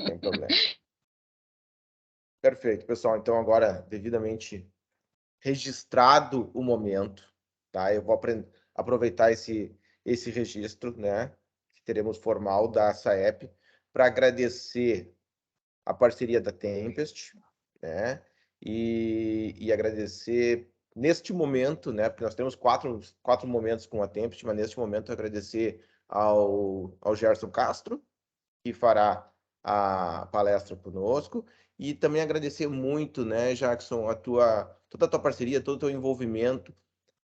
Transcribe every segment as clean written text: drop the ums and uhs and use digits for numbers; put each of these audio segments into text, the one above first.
Sem problema. Perfeito, pessoal. Então, agora, devidamente registrado o momento, tá? Eu vou aproveitar esse registro, né, que teremos formal da SAEP, para agradecer a parceria da Tempest, né, e agradecer neste momento, né, porque nós temos quatro momentos com a Tempest, mas neste momento eu agradecer ao Gerson Castro, que fará a palestra conosco, e também agradecer muito, né, Jackson, toda a tua parceria, todo o teu envolvimento,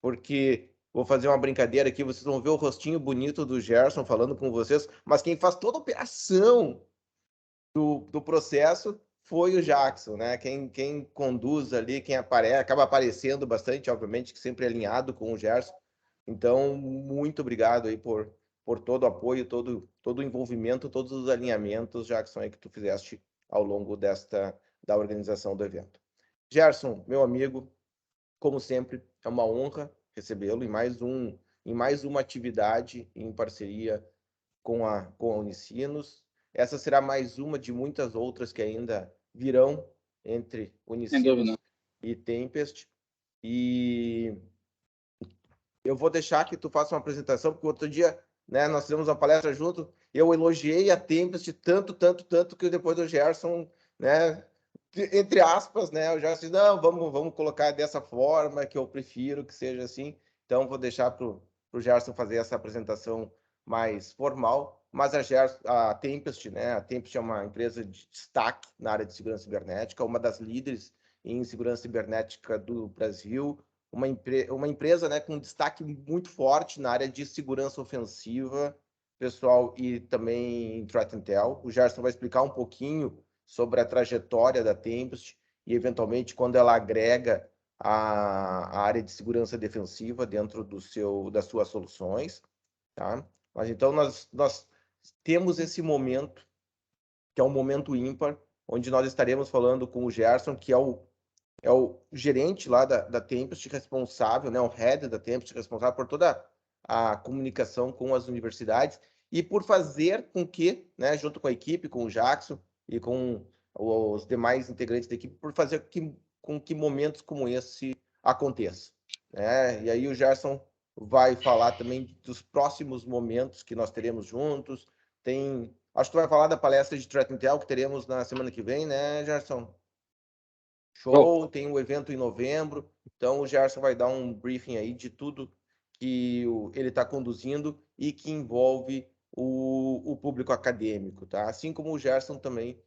porque vou fazer uma brincadeira aqui, vocês vão ver o rostinho bonito do Gerson falando com vocês, mas quem faz toda a operação do processo foi o Jackson, né? Quem conduz ali, quem acaba aparecendo bastante, obviamente, que sempre é alinhado com o Gerson. Então, muito obrigado aí por todo o apoio, todo o envolvimento, todos os alinhamentos, Jackson, aí que tu fizeste ao longo da organização do evento. Gerson, meu amigo, como sempre, é uma honra recebê-lo em mais uma atividade em parceria com a Unicinos. Essa será mais uma de muitas outras que ainda virão entre Sem dúvida. Unicinos e Tempest. E eu vou deixar que tu faça uma apresentação, porque outro dia, né, nós fizemos uma palestra junto, eu elogiei a Tempest tanto, que depois do Gerson, né, entre aspas, né, o Gerson disse, não, vamos colocar dessa forma, que eu prefiro que seja assim. Então, vou deixar para o Gerson fazer essa apresentação mais formal, mas a Tempest, né, a Tempest é uma empresa de destaque na área de segurança cibernética, uma das líderes em segurança cibernética do Brasil, uma empresa, né, com destaque muito forte na área de segurança ofensiva, pessoal, e também em Threat Intel. O Gerson vai explicar um pouquinho sobre a trajetória da Tempest e, eventualmente, quando ela agrega a área de segurança defensiva dentro das suas soluções, tá? Mas então nós temos esse momento, que é um momento ímpar, onde nós estaremos falando com o Gerson, que é o gerente lá da Tempest, responsável, né, o head da Tempest, responsável por toda a comunicação com as universidades e por fazer com que, né, junto com a equipe, com o Jackson e com os demais integrantes da equipe, por fazer com que momentos como esse aconteçam, né? E aí o Gerson vai falar também dos próximos momentos que nós teremos juntos. Acho que tu vai falar da palestra de Threat Intel que teremos na semana que vem, né, Gerson? Show, tem um evento em novembro, então o Gerson vai dar um briefing aí de tudo que ele está conduzindo e que envolve o público acadêmico, tá? Assim como o Gerson também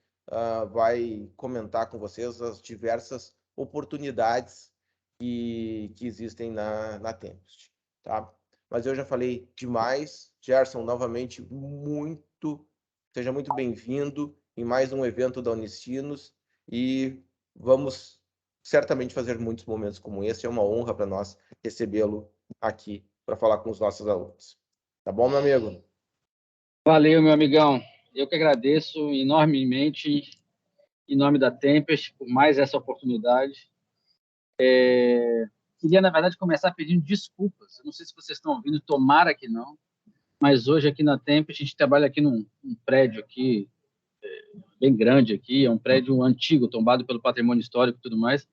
vai comentar com vocês as diversas oportunidades que existem na Tempest, tá? Mas eu já falei demais. Gerson, novamente, seja muito bem-vindo em mais um evento da Unicinos e vamos certamente fazer muitos momentos como esse. É uma honra para nós recebê-lo aqui para falar com os nossos alunos. Tá bom, meu amigo? Valeu, meu amigão. Eu que agradeço enormemente, em nome da Tempest, por mais essa oportunidade. Queria, na verdade, começar pedindo desculpas. Eu não sei se vocês estão ouvindo, tomara que não, mas hoje aqui na Tempest, a gente trabalha aqui num prédio aqui, bem grande aqui, é um prédio antigo, tombado pelo patrimônio histórico e tudo mais,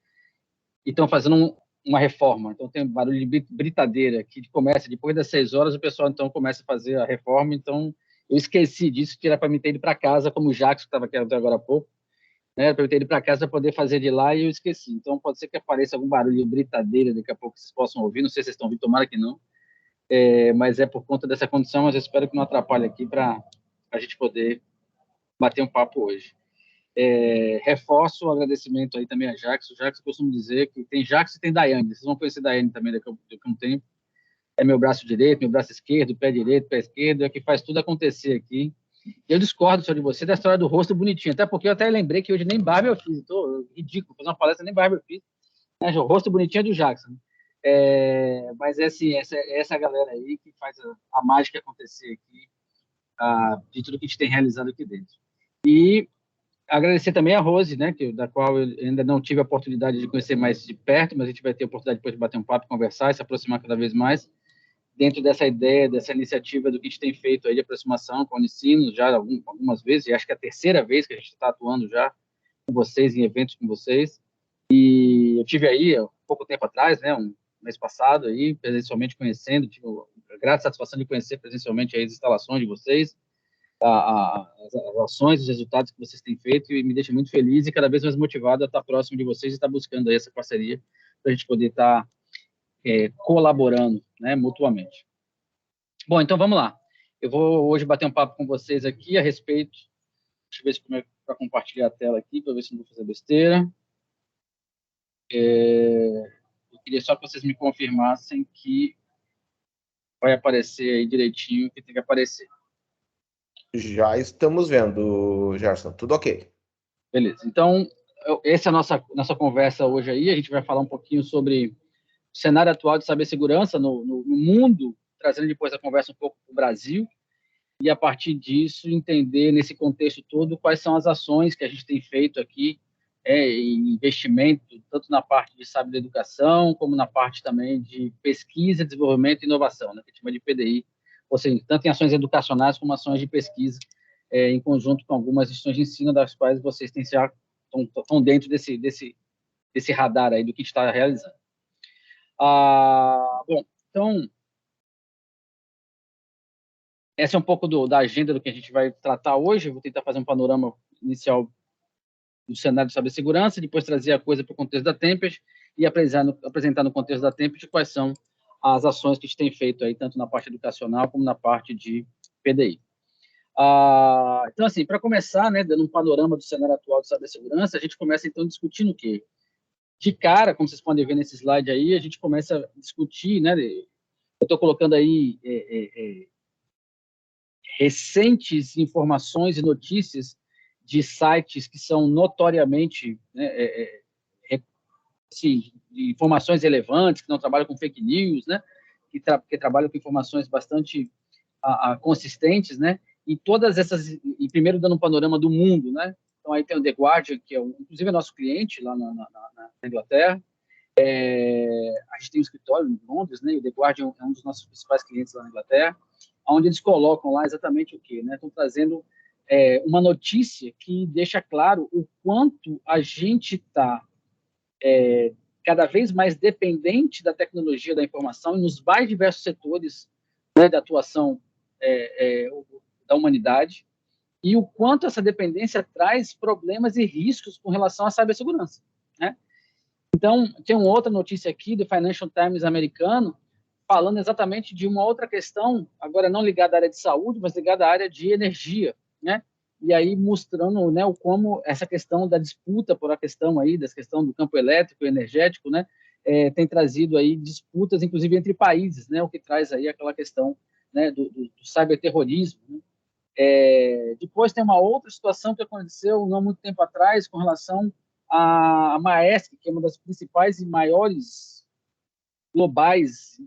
e estão fazendo uma reforma. Então tem barulho de britadeira que começa depois das 6 horas, o pessoal então começa a fazer a reforma. Então eu esqueci disso, que era para me ter ido para casa, como o Jacques estava aqui até agora há pouco, né, para eu ter ido para casa para poder fazer de lá, e eu esqueci. Então pode ser que apareça algum barulho de britadeira daqui a pouco, que vocês possam ouvir. Não sei se vocês estão ouvindo, tomara que não. Mas é por conta dessa condição, mas eu espero que não atrapalhe aqui para a gente poder bater um papo hoje. Reforço o agradecimento aí também a Jax. O Jax, eu costumo dizer que tem Jax e tem Daiane. Vocês vão conhecer Daiane também daqui a um tempo. É meu braço direito, meu braço esquerdo, pé direito, pé esquerdo, é que faz tudo acontecer aqui. Eu discordo, senhor, de você, da história do rosto bonitinho, até porque eu até lembrei que hoje nem barba eu fiz. Tô ridículo, fazer uma palestra, nem barba eu fiz. Né? O rosto bonitinho é do Jackson. Mas é assim, essa galera aí que faz a mágica acontecer aqui, de tudo que a gente tem realizado aqui dentro. E agradecer também a Rose, né, da qual eu ainda não tive a oportunidade de conhecer mais de perto, mas a gente vai ter a oportunidade depois de bater um papo, conversar e se aproximar cada vez mais. dentro dessa ideia, dessa iniciativa do que a gente tem feito aí de aproximação com a Unicinos, já algumas vezes, e acho que é a terceira vez que a gente está atuando já com vocês, em eventos com vocês. E eu tive aí, há pouco tempo atrás, né, um mês passado, aí, presencialmente conhecendo, tive a grata satisfação de conhecer presencialmente aí as instalações de vocês, as ações, os resultados que vocês têm feito, e me deixa muito feliz e cada vez mais motivado a estar próximo de vocês e estar buscando aí essa parceria para a gente poder estar colaborando, né, mutuamente. Bom, então vamos lá. Eu vou hoje bater um papo com vocês aqui a respeito. Deixa eu ver se como é para compartilhar a tela aqui, para ver se não vou fazer besteira. Eu queria só que vocês me confirmassem que vai aparecer aí direitinho o que tem que aparecer. Já estamos vendo, Gerson. Tudo ok. Beleza. Então, essa é a nossa conversa hoje aí. A gente vai falar um pouquinho sobre o cenário atual de cibersegurança no mundo, trazendo depois a conversa um pouco para o Brasil, e a partir disso entender nesse contexto todo quais são as ações que a gente tem feito aqui em investimento, tanto na parte de educação, como na parte também de pesquisa, desenvolvimento e inovação, né, que a gente chama de PDI, ou seja, tanto em ações educacionais como ações de pesquisa, em conjunto com algumas instituições de ensino, das quais vocês estão dentro desse radar aí do que está realizando. Bom, então, essa é um pouco da agenda do que a gente vai tratar hoje. Eu vou tentar fazer um panorama inicial do cenário de cibersegurança, depois trazer a coisa para o contexto da Tempest e apresentar no contexto da Tempest quais são as ações que a gente tem feito aí, tanto na parte educacional como na parte de PDI. Então, assim, para começar, né, dando um panorama do cenário atual de cibersegurança, a gente começa, então, discutindo o quê? De cara, como vocês podem ver nesse slide aí, a gente começa a discutir, né, eu estou colocando aí recentes informações e notícias de sites que são notoriamente, né, assim, de informações relevantes, que não trabalham com fake news, né, que trabalham com informações bastante consistentes, né, e todas essas, e primeiro dando um panorama do mundo, né, então aí tem o The Guardian, que inclusive é nosso cliente lá na Inglaterra, a gente tem um escritório em Londres, né, e o The Guardian é um dos nossos principais clientes lá na Inglaterra, onde eles colocam lá exatamente o quê, né, estão trazendo uma notícia que deixa claro o quanto a gente está cada vez mais dependente da tecnologia da informação e nos mais diversos setores, né, da atuação da humanidade, e o quanto essa dependência traz problemas e riscos com relação à cibersegurança, né? Então, tem uma outra notícia aqui do Financial Times americano, falando exatamente de uma outra questão, agora não ligada à área de saúde, mas ligada à área de energia, né? E aí mostrando, né, como essa questão da disputa por a questão aí, dessa questão do campo elétrico e energético, né, tem trazido aí disputas, inclusive entre países, né, o que traz aí aquela questão, né, do ciberterrorismo, né? Depois tem uma outra situação que aconteceu não muito tempo atrás com relação à Maersk, que é uma das principais e maiores globais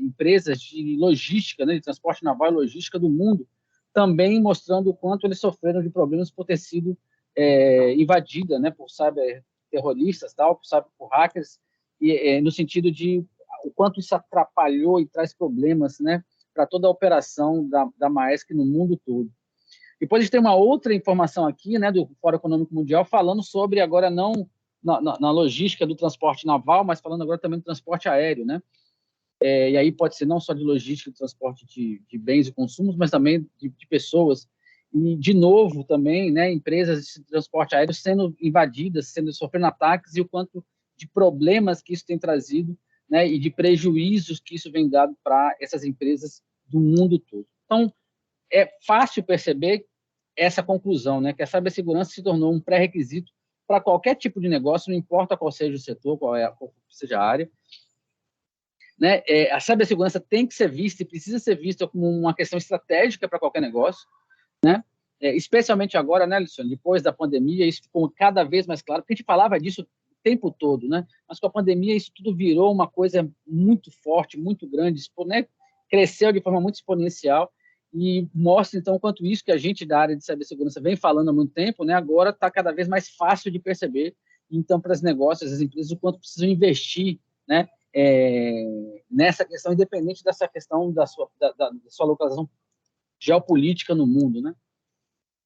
empresas de logística, né, de transporte naval e logística do mundo, também mostrando o quanto eles sofreram de problemas por ter sido invadida, né, por cyberterroristas, por hackers, e no sentido de o quanto isso atrapalhou e traz problemas, né, para toda a operação da Maersk no mundo todo. Depois a gente tem uma outra informação aqui, né, do Fórum Econômico Mundial, falando sobre, agora não na logística do transporte naval, mas falando agora também do transporte aéreo, né? E aí pode ser não só de logística, de transporte de bens e consumos, mas também de pessoas. E, de novo, também, né, empresas de transporte aéreo sendo invadidas, sofrendo ataques, e o quanto de problemas que isso tem trazido, né, e de prejuízos que isso vem dado para essas empresas do mundo todo. Então, é fácil perceber essa conclusão, né, que a cibersegurança se tornou um pré-requisito para qualquer tipo de negócio, não importa qual seja o setor, qual seja a área, né? A cibersegurança tem que ser vista e precisa ser vista como uma questão estratégica para qualquer negócio, né? Especialmente agora, né, Luciano, depois da pandemia, isso ficou cada vez mais claro, porque a gente falava disso o tempo todo, né? Mas com a pandemia isso tudo virou uma coisa muito forte, muito grande, né? Cresceu de forma muito exponencial, e mostra, então, o quanto isso que a gente da área de cibersegurança vem falando há muito tempo, né, agora está cada vez mais fácil de perceber, então, para os negócios, as empresas, o quanto precisam investir, né, nessa questão, independente dessa questão da sua localização geopolítica no mundo, né?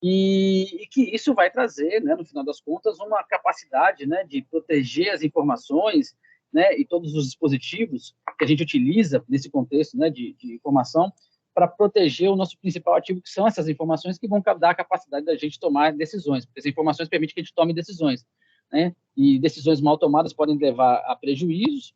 E que isso vai trazer, né, no final das contas, uma capacidade, né, de proteger as informações, né, e todos os dispositivos que a gente utiliza nesse contexto, né, de informação, para proteger o nosso principal ativo, que são essas informações que vão dar a capacidade da gente tomar decisões, porque as informações permitem que a gente tome decisões, né, e decisões mal tomadas podem levar a prejuízos,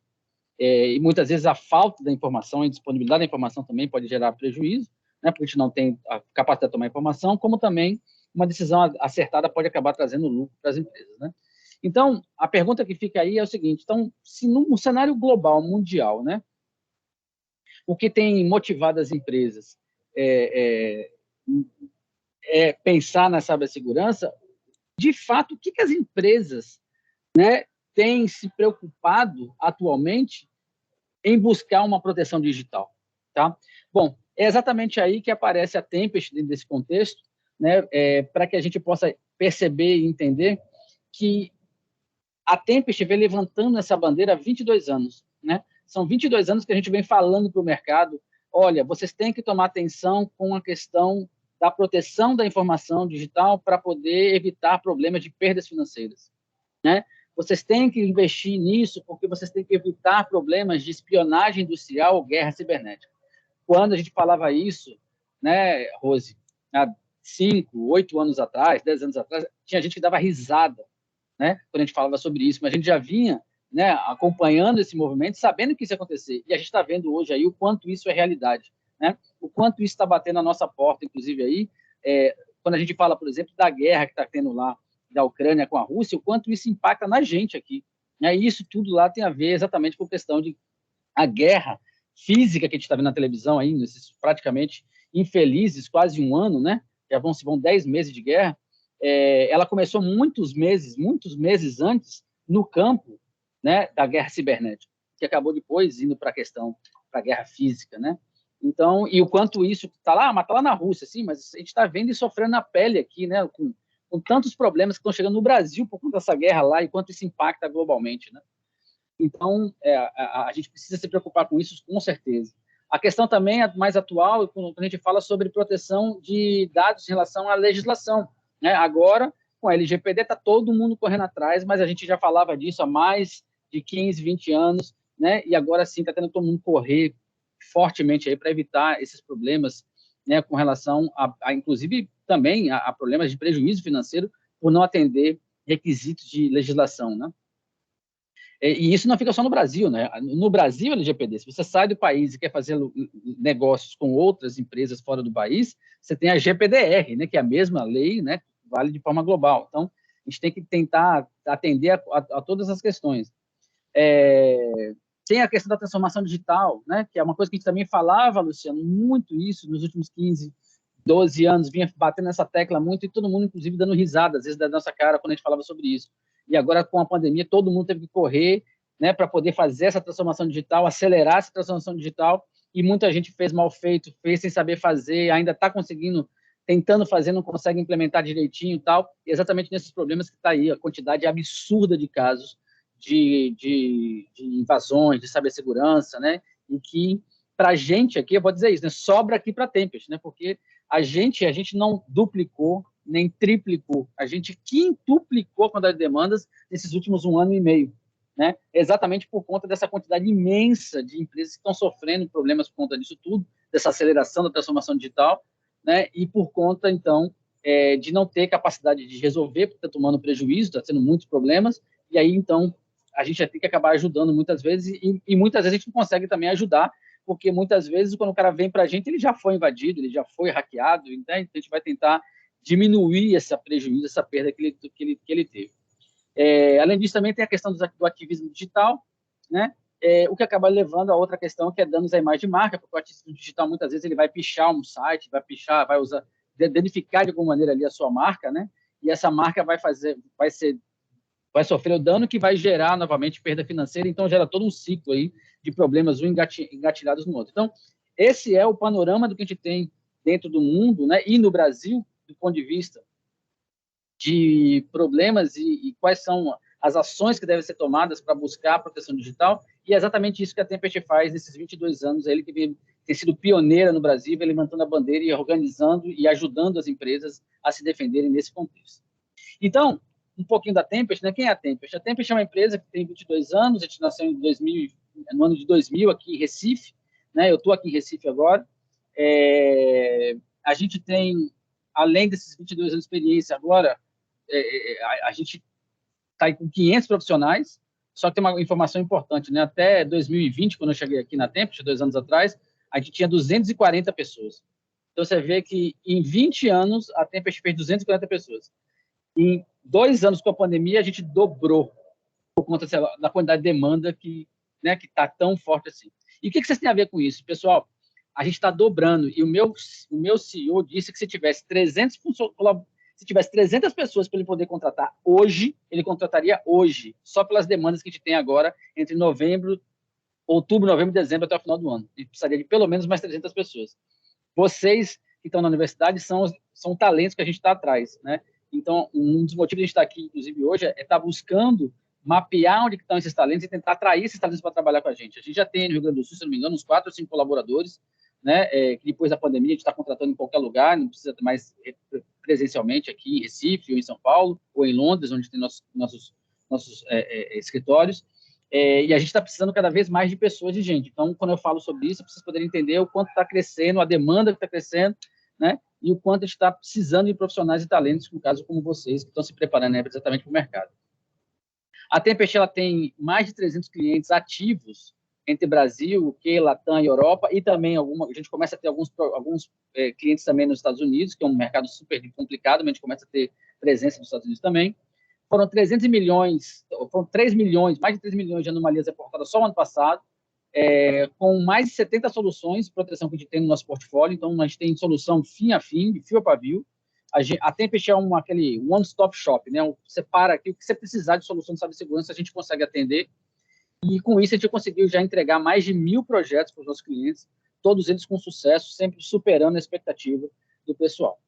e muitas vezes a falta da informação, a indisponibilidade da informação também pode gerar prejuízo, né, porque a gente não tem a capacidade de tomar informação, como também uma decisão acertada pode acabar trazendo lucro para as empresas, né? Então, a pergunta que fica aí é o seguinte: então, se no cenário global, mundial, né, o que tem motivado as empresas pensar na cibersegurança, de fato, o que as empresas, né, têm se preocupado atualmente em buscar uma proteção digital, tá? Bom, é exatamente aí que aparece a Tempest dentro desse contexto, né, para que a gente possa perceber e entender que a Tempest vem levantando essa bandeira há 22 anos, né? São 22 anos que a gente vem falando para o mercado: olha, vocês têm que tomar atenção com a questão da proteção da informação digital para poder evitar problemas de perdas financeiras, né? Vocês têm que investir nisso porque vocês têm que evitar problemas de espionagem industrial ou guerra cibernética. Quando a gente falava isso, né, Rose, há 5, 8 anos atrás, 10 anos atrás, tinha gente que dava risada, né, quando a gente falava sobre isso, mas a gente já vinha, né, acompanhando esse movimento, sabendo que isso ia acontecer, e a gente está vendo hoje aí o quanto isso é realidade, né, o quanto isso está batendo na nossa porta, inclusive aí, quando a gente fala, por exemplo, da guerra que está tendo lá, da Ucrânia com a Rússia, o quanto isso impacta na gente aqui, né, e isso tudo lá tem a ver exatamente com a questão de a guerra física que a gente está vendo na televisão aí, nesses praticamente infelizes, quase um ano, né, já vão 10 meses de guerra, ela começou muitos meses antes, no campo, né, da guerra cibernética, que acabou depois indo para a questão da guerra física, né? Então, e o quanto isso está lá, mas está lá na Rússia, sim, mas a gente está vendo e sofrendo na pele aqui, né, com tantos problemas que estão chegando no Brasil por conta dessa guerra lá e quanto isso impacta globalmente, né? Então, a gente precisa se preocupar com isso, com certeza. A questão também é mais atual, quando a gente fala sobre proteção de dados em relação à legislação, né? Agora, com a LGPD, está todo mundo correndo atrás, mas a gente já falava disso há mais de 15, 20 anos, né? E agora sim está tendo todo mundo correr fortemente aí para evitar esses problemas, né, com relação inclusive, também a problemas de prejuízo financeiro por não atender requisitos de legislação, né? E isso não fica só no Brasil, né? No Brasil, LGPD, se você sai do país e quer fazer negócios com outras empresas fora do país, você tem a GPDR, né? Que é a mesma lei, né? Vale de forma global. Então, a gente tem que tentar atender a todas as questões. Tem a questão da transformação digital, né? Que é uma coisa que a gente também falava, Luciano, muito isso nos últimos 15, 12 anos, vinha batendo nessa tecla muito e todo mundo, inclusive, dando risada, às vezes, da nossa cara quando a gente falava sobre isso. E agora, com a pandemia, todo mundo teve que correr, né, para poder fazer essa transformação digital, acelerar essa transformação digital, e muita gente fez mal feito, fez sem saber fazer, ainda está conseguindo, tentando fazer, não consegue implementar direitinho e tal, e exatamente nesses problemas que está aí, a quantidade absurda de casos de invasões, de cibersegurança, né, e que, para a gente aqui, eu vou dizer isso, né, sobra aqui para a Tempest, né, porque a gente não duplicou, nem triplicou, a gente quintuplicou a quantidade de demandas nesses últimos 1 ano e meio, né? Exatamente por conta dessa quantidade imensa de empresas que estão sofrendo problemas por conta disso tudo, dessa aceleração da transformação digital, né? E por conta, então, de não ter capacidade de resolver, porque está tomando prejuízo, está tendo muitos problemas, e aí, então, a gente vai ter que acabar ajudando muitas vezes, e muitas vezes a gente não consegue também ajudar, porque muitas vezes, quando o cara vem para a gente, ele já foi invadido, ele já foi hackeado, então a gente vai tentar diminuir esse prejuízo, essa perda que ele teve. Além disso, também tem a questão do ativismo digital, né? O que acaba levando a outra questão, que é danos à imagem de marca, porque o ativismo digital, muitas vezes, ele vai pichar um site, vai usar, danificar de alguma maneira ali a sua marca, né? E essa marca vai sofrer o dano que vai gerar, novamente, perda financeira, então gera todo um ciclo aí de problemas, um engatilhados no outro. Então, esse é o panorama do que a gente tem dentro do mundo, né? E no Brasil, do ponto de vista de problemas e quais são as ações que devem ser tomadas para buscar a proteção digital E é exatamente isso que a Tempest faz nesses 22 anos. Ele que tem sido pioneira no Brasil, ele levantando a bandeira e organizando e ajudando as empresas a se defenderem nesse contexto. Então, um pouquinho da Tempest, né? Quem é a Tempest? A Tempest é uma empresa que tem 22 anos, a gente nasceu no ano de 2000 aqui em Recife, né? Eu estou aqui em Recife agora. A gente tem, além desses 22 anos de experiência agora, a gente está com 500 profissionais, só que tem uma informação importante, né? Até 2020, quando eu cheguei aqui na Tempest, 2 anos atrás, a gente tinha 240 pessoas. Então, você vê que em 20 anos, a Tempest fez 240 pessoas. Em 2 anos com a pandemia, a gente dobrou por conta da quantidade de demanda que está tão forte assim. E o que vocês têm a ver com isso? Pessoal, a gente está dobrando. E o meu CEO disse que se tivesse 300 pessoas para ele poder contratar hoje, ele contrataria hoje, só pelas demandas que a gente tem agora, entre outubro, novembro e dezembro, até o final do ano. Ele precisaria de pelo menos mais 300 pessoas. Vocês que estão na universidade são talentos que a gente está atrás, né? Então, um dos motivos de a gente estar aqui, inclusive, hoje, é estar buscando mapear onde estão esses talentos e tentar atrair esses talentos para trabalhar com a gente. A gente já tem no Rio Grande do Sul, se não me engano, uns 4 ou 5 colaboradores, né, que depois da pandemia a gente está contratando em qualquer lugar, não precisa mais presencialmente aqui em Recife, ou em São Paulo, ou em Londres, onde tem nossos escritórios. E a gente está precisando cada vez mais de pessoas, de gente. Então, quando eu falo sobre isso, vocês poderem entender o quanto está crescendo, a demanda que está crescendo, né, e o quanto a gente está precisando de profissionais e talentos, no caso, como vocês, que estão se preparando, né, exatamente para o mercado. A Tempest, ela tem mais de 300 clientes ativos entre Brasil, UK, Latam e Europa, e também a gente começa a ter alguns clientes também nos Estados Unidos, que é um mercado super complicado, mas a gente começa a ter presença nos Estados Unidos também. Foram 3 milhões mais de 3 milhões de anomalias reportadas só no ano passado, com mais de 70 soluções de proteção que a gente tem no nosso portfólio. Então, a gente tem solução fim a fim, de fio a pavio. A Tempest é aquele one-stop shop, né? Você para aqui, o que você precisar de solução de cibersegurança, a gente consegue atender. E com isso, a gente conseguiu já entregar mais de 1.000 projetos para os nossos clientes, todos eles com sucesso, sempre superando a expectativa do pessoal.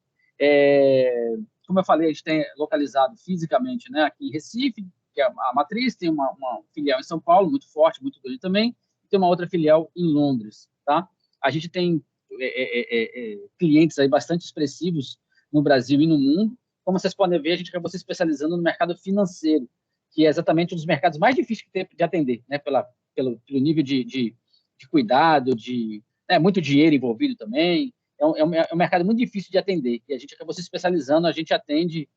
Como eu falei, a gente tem localizado fisicamente, né, aqui em Recife, que é a matriz, tem uma filial em São Paulo, muito forte, muito grande também, e tem uma outra filial em Londres, tá? A gente tem clientes aí bastante expressivos no Brasil e no mundo. Como vocês podem ver, a gente acabou se especializando no mercado financeiro, que é exatamente um dos mercados mais difíceis que tem de atender, né, pelo nível de cuidado, muito dinheiro envolvido também. É um mercado muito difícil de atender, e a gente acabou se especializando, a gente atende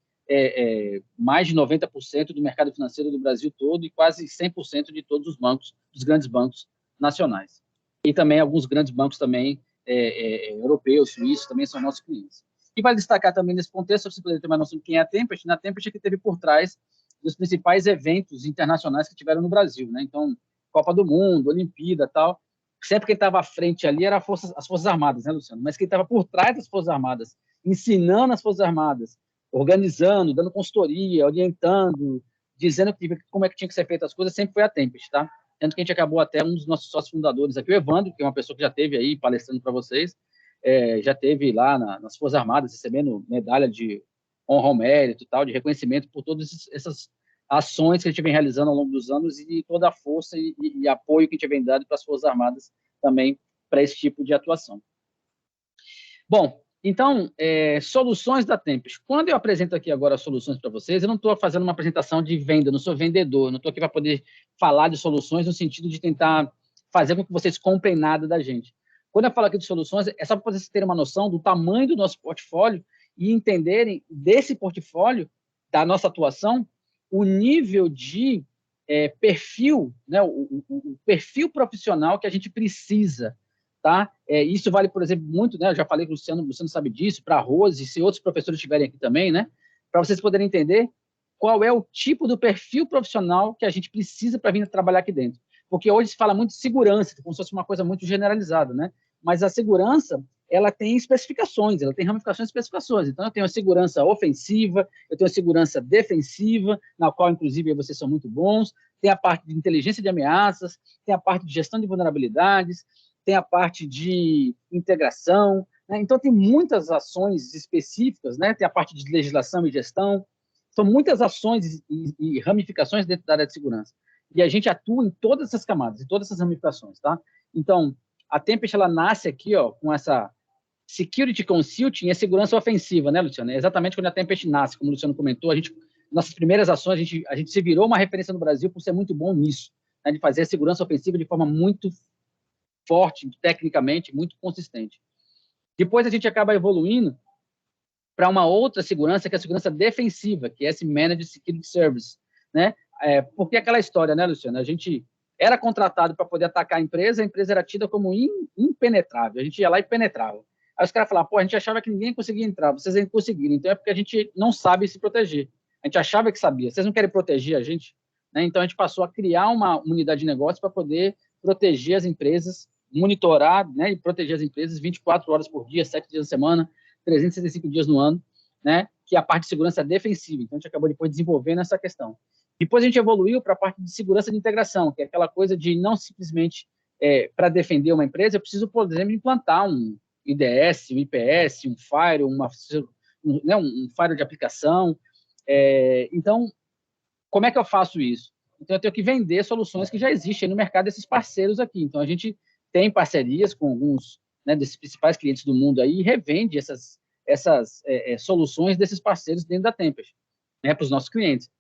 mais de 90% do mercado financeiro do Brasil todo e quase 100% de todos os bancos, dos grandes bancos nacionais. E também alguns grandes bancos também, europeus, suíços, também são nossos clientes. E vale destacar também nesse contexto, para você poder ter uma noção de quem é a Tempest, na Tempest que teve por trás dos principais eventos internacionais que tiveram no Brasil, né? Então, Copa do Mundo, Olimpíada, tal. Sempre quem estava à frente ali era as Forças Armadas, né, Luciano? Mas quem estava por trás das Forças Armadas, ensinando as Forças Armadas, organizando, dando consultoria, orientando, dizendo como é que tinha que ser feito as coisas, sempre foi a Tempest, tá? Tanto que a gente acabou até um dos nossos sócios fundadores aqui, o Evandro, que é uma pessoa que já esteve aí palestrando para vocês, já teve lá nas Forças Armadas, recebendo medalha de honra ao mérito, tal, de reconhecimento por todas essas ações que a gente vem realizando ao longo dos anos e toda a força e apoio que a gente vem dando para as Forças Armadas também para esse tipo de atuação. Bom, então, soluções da Tempest. Quando eu apresento aqui agora as soluções para vocês, eu não estou fazendo uma apresentação de venda, eu não sou vendedor, eu não estou aqui para poder falar de soluções no sentido de tentar fazer com que vocês comprem nada da gente. Quando eu falo aqui de soluções, é só para vocês terem uma noção do tamanho do nosso portfólio e entenderem desse portfólio, da nossa atuação, o nível de perfil, né, o perfil profissional que a gente precisa. Tá? Isso vale, por exemplo, muito, né? Eu já falei com o Luciano sabe disso, para a Rose, se outros professores estiverem aqui também, né? Para vocês poderem entender qual é o tipo do perfil profissional que a gente precisa para vir trabalhar aqui dentro. Porque hoje se fala muito de segurança, como se fosse uma coisa muito generalizada, né? Mas a segurança, ela tem especificações, ela tem ramificações e especificações. Então, eu tenho a segurança ofensiva, eu tenho a segurança defensiva, na qual, inclusive, vocês são muito bons, tem a parte de inteligência de ameaças, tem a parte de gestão de vulnerabilidades, tem a parte de integração, né? Então, tem muitas ações específicas, né? Tem a parte de legislação e gestão, são muitas ações e ramificações dentro da área de segurança. E a gente atua em todas essas camadas, em todas essas ramificações, tá? Então, a Tempest, ela nasce aqui, ó, com essa Security Consulting e segurança ofensiva, né, Luciano? É exatamente quando a Tempest nasce, como o Luciano comentou, nossas primeiras ações, a gente se virou uma referência no Brasil por ser muito bom nisso, né, de fazer a segurança ofensiva de forma muito forte, tecnicamente, muito consistente. Depois a gente acaba evoluindo para uma outra segurança, que é a segurança defensiva, que é esse Managed Security Service, né? Porque aquela história, né, Luciano? A gente era contratado para poder atacar a empresa era tida como impenetrável. A gente ia lá e penetrava. Aí os caras falavam, pô, a gente achava que ninguém conseguia entrar, vocês ainda conseguiram. Então é porque a gente não sabe se proteger. A gente achava que sabia. Vocês não querem proteger a gente? Né? Então a gente passou a criar uma unidade de negócio para poder proteger as empresas, monitorar, né, e proteger as empresas 24 horas por dia, 7 dias na semana, 365 dias no ano, né, que é a parte de segurança defensiva. Então, a gente acabou depois desenvolvendo essa questão. Depois, a gente evoluiu para a parte de segurança de integração, que é aquela coisa de não simplesmente, para defender uma empresa, eu preciso, por exemplo, implantar um IDS, um IPS, um firewall, um firewall de aplicação. Então, como é que eu faço isso? Então, eu tenho que vender soluções que já existem no mercado desses parceiros aqui. Então, a gente tem parcerias com alguns, né, desses principais clientes do mundo aí e revende essas soluções desses parceiros dentro da Tempest, né, para os nossos clientes.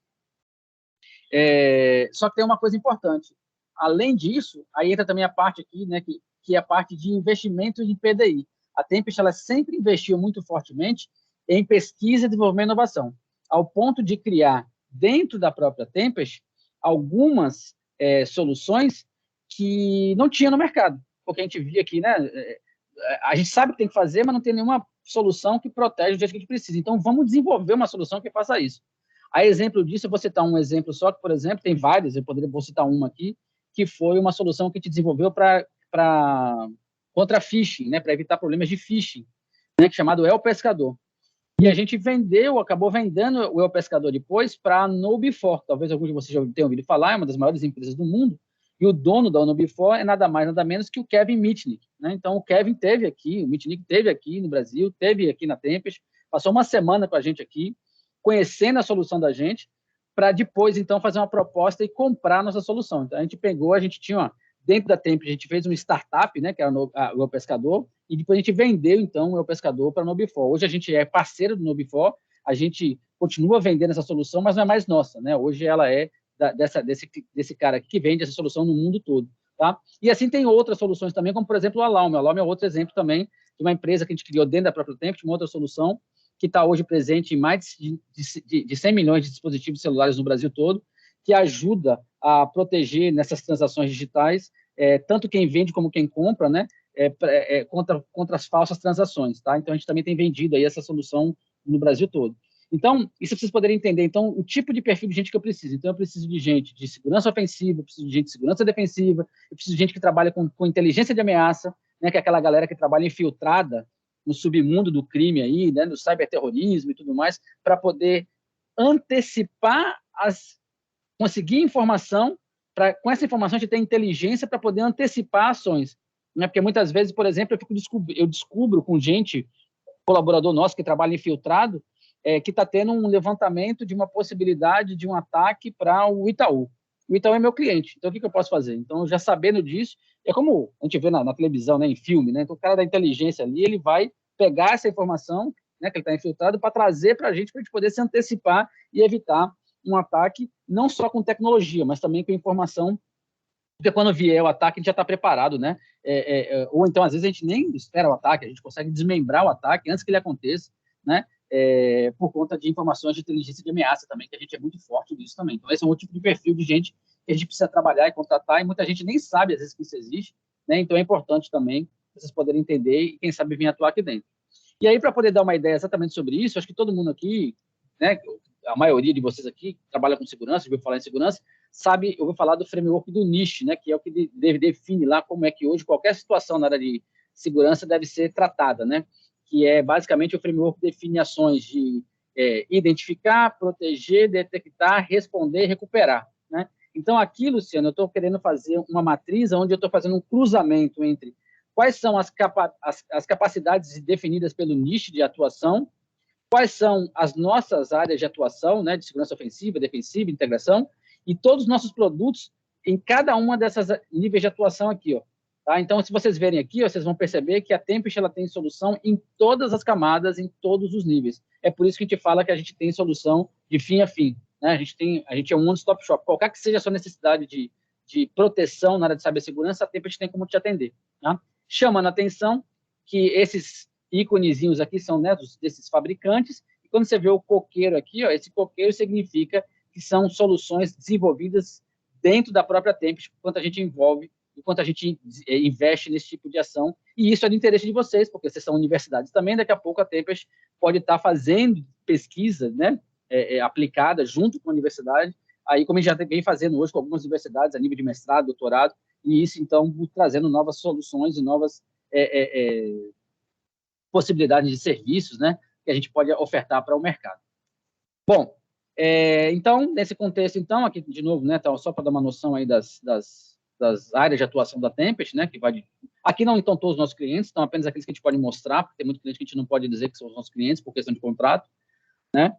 Só que tem uma coisa importante. Além disso, aí entra também a parte aqui, né, que é a parte de investimento em PDI. A Tempest, ela sempre investiu muito fortemente em pesquisa, desenvolvimento e inovação, ao ponto de criar, dentro da própria Tempest, algumas soluções que não tinha no mercado. Porque a gente via aqui, né, a gente sabe que tem que fazer, mas não tem nenhuma solução que protege o dia que a gente precisa. Então, vamos desenvolver uma solução que faça isso. A exemplo disso, eu vou citar um exemplo só, que, por exemplo, tem vários, vou citar uma aqui, que foi uma solução que a gente desenvolveu contra phishing, né, para evitar problemas de phishing, né, chamado El Pescador. E a gente acabou vendendo o El Pescador depois para a KnowBe4. Talvez alguns de vocês já tenham ouvido falar, é uma das maiores empresas do mundo. E o dono da KnowBe4 é nada mais, nada menos que o Kevin Mitnick, né? Então, o Kevin teve aqui, o Mitnick teve aqui no Brasil, teve aqui na Tempest, passou uma semana com a gente aqui, conhecendo a solução da gente, para depois, então, fazer uma proposta e comprar a nossa solução. Então, a gente tinha, dentro da Tempest, a gente fez uma startup, né, que era o El Pescador, e depois a gente vendeu, então, o El Pescador para a KnowBe4. Hoje a gente é parceiro do KnowBe4, a gente continua vendendo essa solução, mas não é mais nossa, né? Hoje ela é desse cara aqui que vende essa solução no mundo todo, tá? E assim tem outras soluções também, como, por exemplo, o Alarm. O Alarm é outro exemplo também de uma empresa que a gente criou dentro da própria Tempest, uma outra solução que está hoje presente em mais de 100 milhões de dispositivos celulares no Brasil todo, que ajuda a proteger nessas transações digitais, tanto quem vende como quem compra, né, contra as falsas transações, tá? Então, a gente também tem vendido aí essa solução no Brasil todo. Então, isso vocês poderem entender. Então, o tipo de perfil de gente que eu preciso. Então, eu preciso de gente de segurança ofensiva, eu preciso de gente de segurança defensiva, eu preciso de gente que trabalha com inteligência de ameaça, né, que é aquela galera que trabalha infiltrada no submundo do crime aí, né, no cyberterrorismo e tudo mais, para poder antecipar conseguir informação, com essa informação a gente tem inteligência para poder antecipar ações. Né? Porque muitas vezes, por exemplo, eu descubro com gente, colaborador nosso que trabalha infiltrado, que está tendo um levantamento de uma possibilidade de um ataque para o Itaú. O Itaú é meu cliente, então o que eu posso fazer? Então, já sabendo disso, é como a gente vê na televisão, né, em filme, né? Então o cara da inteligência ali, ele vai pegar essa informação, né, que ele está infiltrado, para trazer para a gente poder se antecipar e evitar um ataque, não só com tecnologia, mas também com informação, porque quando vier o ataque, a gente já está preparado, né? Ou então, às vezes, a gente nem espera o ataque, a gente consegue desmembrar o ataque antes que ele aconteça, né? Por conta de informações de inteligência de ameaça também, que a gente é muito forte nisso também. Então, esse é um outro tipo de perfil de gente que a gente precisa trabalhar e contratar, e muita gente nem sabe, às vezes, que isso existe, né? Então, é importante também vocês poderem entender e, quem sabe, vir atuar aqui dentro. E aí, para poder dar uma ideia exatamente sobre isso, acho que todo mundo aqui, né, a maioria de vocês aqui trabalha com segurança, ouviu falar em segurança, sabe, eu vou falar do framework do NIST, né, que é o que define lá como é que hoje qualquer situação na área de segurança deve ser tratada, né, que é basicamente o framework que define ações de identificar, proteger, detectar, responder, recuperar, né. Então, aqui, Luciano, eu estou querendo fazer uma matriz onde eu estou fazendo um cruzamento entre quais são as capacidades definidas pelo NIST de atuação, quais são as nossas áreas de atuação, né, de segurança ofensiva, defensiva, integração, e todos os nossos produtos em cada uma dessas níveis de atuação aqui, ó. Tá? Então, se vocês verem aqui, ó, vocês vão perceber que a Tempest ela tem solução em todas as camadas, em todos os níveis. É por isso que a gente fala que a gente tem solução de fim a fim. Né? A gente é um one-stop shop. Qualquer que seja a sua necessidade de proteção na área de cibersegurança, a Tempest tem como te atender. Tá? Chamando a atenção que esses íconezinhos aqui são, né, desses fabricantes, e quando você vê o coqueiro aqui, ó, esse coqueiro significa que são soluções desenvolvidas dentro da própria Tempest, enquanto a gente investe nesse tipo de ação, e isso é do interesse de vocês, porque vocês são universidades também, daqui a pouco a Tempest pode estar fazendo pesquisa, né, aplicada junto com a universidade, aí como a gente já vem fazendo hoje com algumas universidades a nível de mestrado, doutorado, e isso, então, trazendo novas soluções e novas possibilidades de serviços, né, que a gente pode ofertar para o mercado. Bom, então, nesse contexto, então, aqui de novo, né, então, só para dar uma noção aí das áreas de atuação da Tempest, né, que vai de... Aqui não estão todos os nossos clientes, estão apenas aqueles que a gente pode mostrar, porque tem muito cliente que a gente não pode dizer que são os nossos clientes por questão de contrato, né,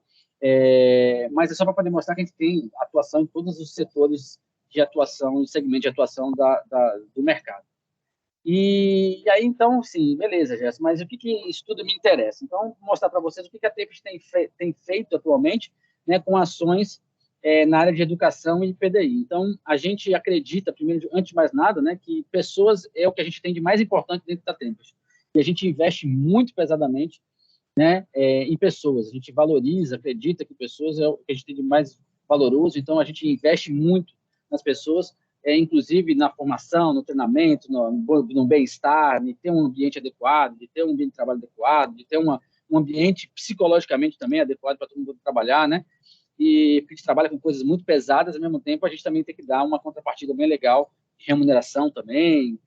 mas é só para poder mostrar que a gente tem atuação em todos os setores de atuação e segmento de atuação do mercado. E aí, então, sim, beleza, Jéssica, mas o que isso tudo me interessa? Então, vou mostrar para vocês o que a Tempest tem feito atualmente, né, com ações na área de educação e PDI. Então, a gente acredita, primeiro, antes de mais nada, né, que pessoas é o que a gente tem de mais importante dentro da Tempest. E a gente investe muito pesadamente, né, em pessoas. A gente valoriza, acredita que pessoas é o que a gente tem de mais valoroso, então a gente investe muito nas pessoas, inclusive na formação, no treinamento, no bem-estar, de ter um ambiente adequado, de ter um ambiente de trabalho adequado, de ter um ambiente psicologicamente também adequado para todo mundo trabalhar, né? E a gente trabalha com coisas muito pesadas, ao mesmo tempo a gente também tem que dar uma contrapartida bem legal de remuneração também,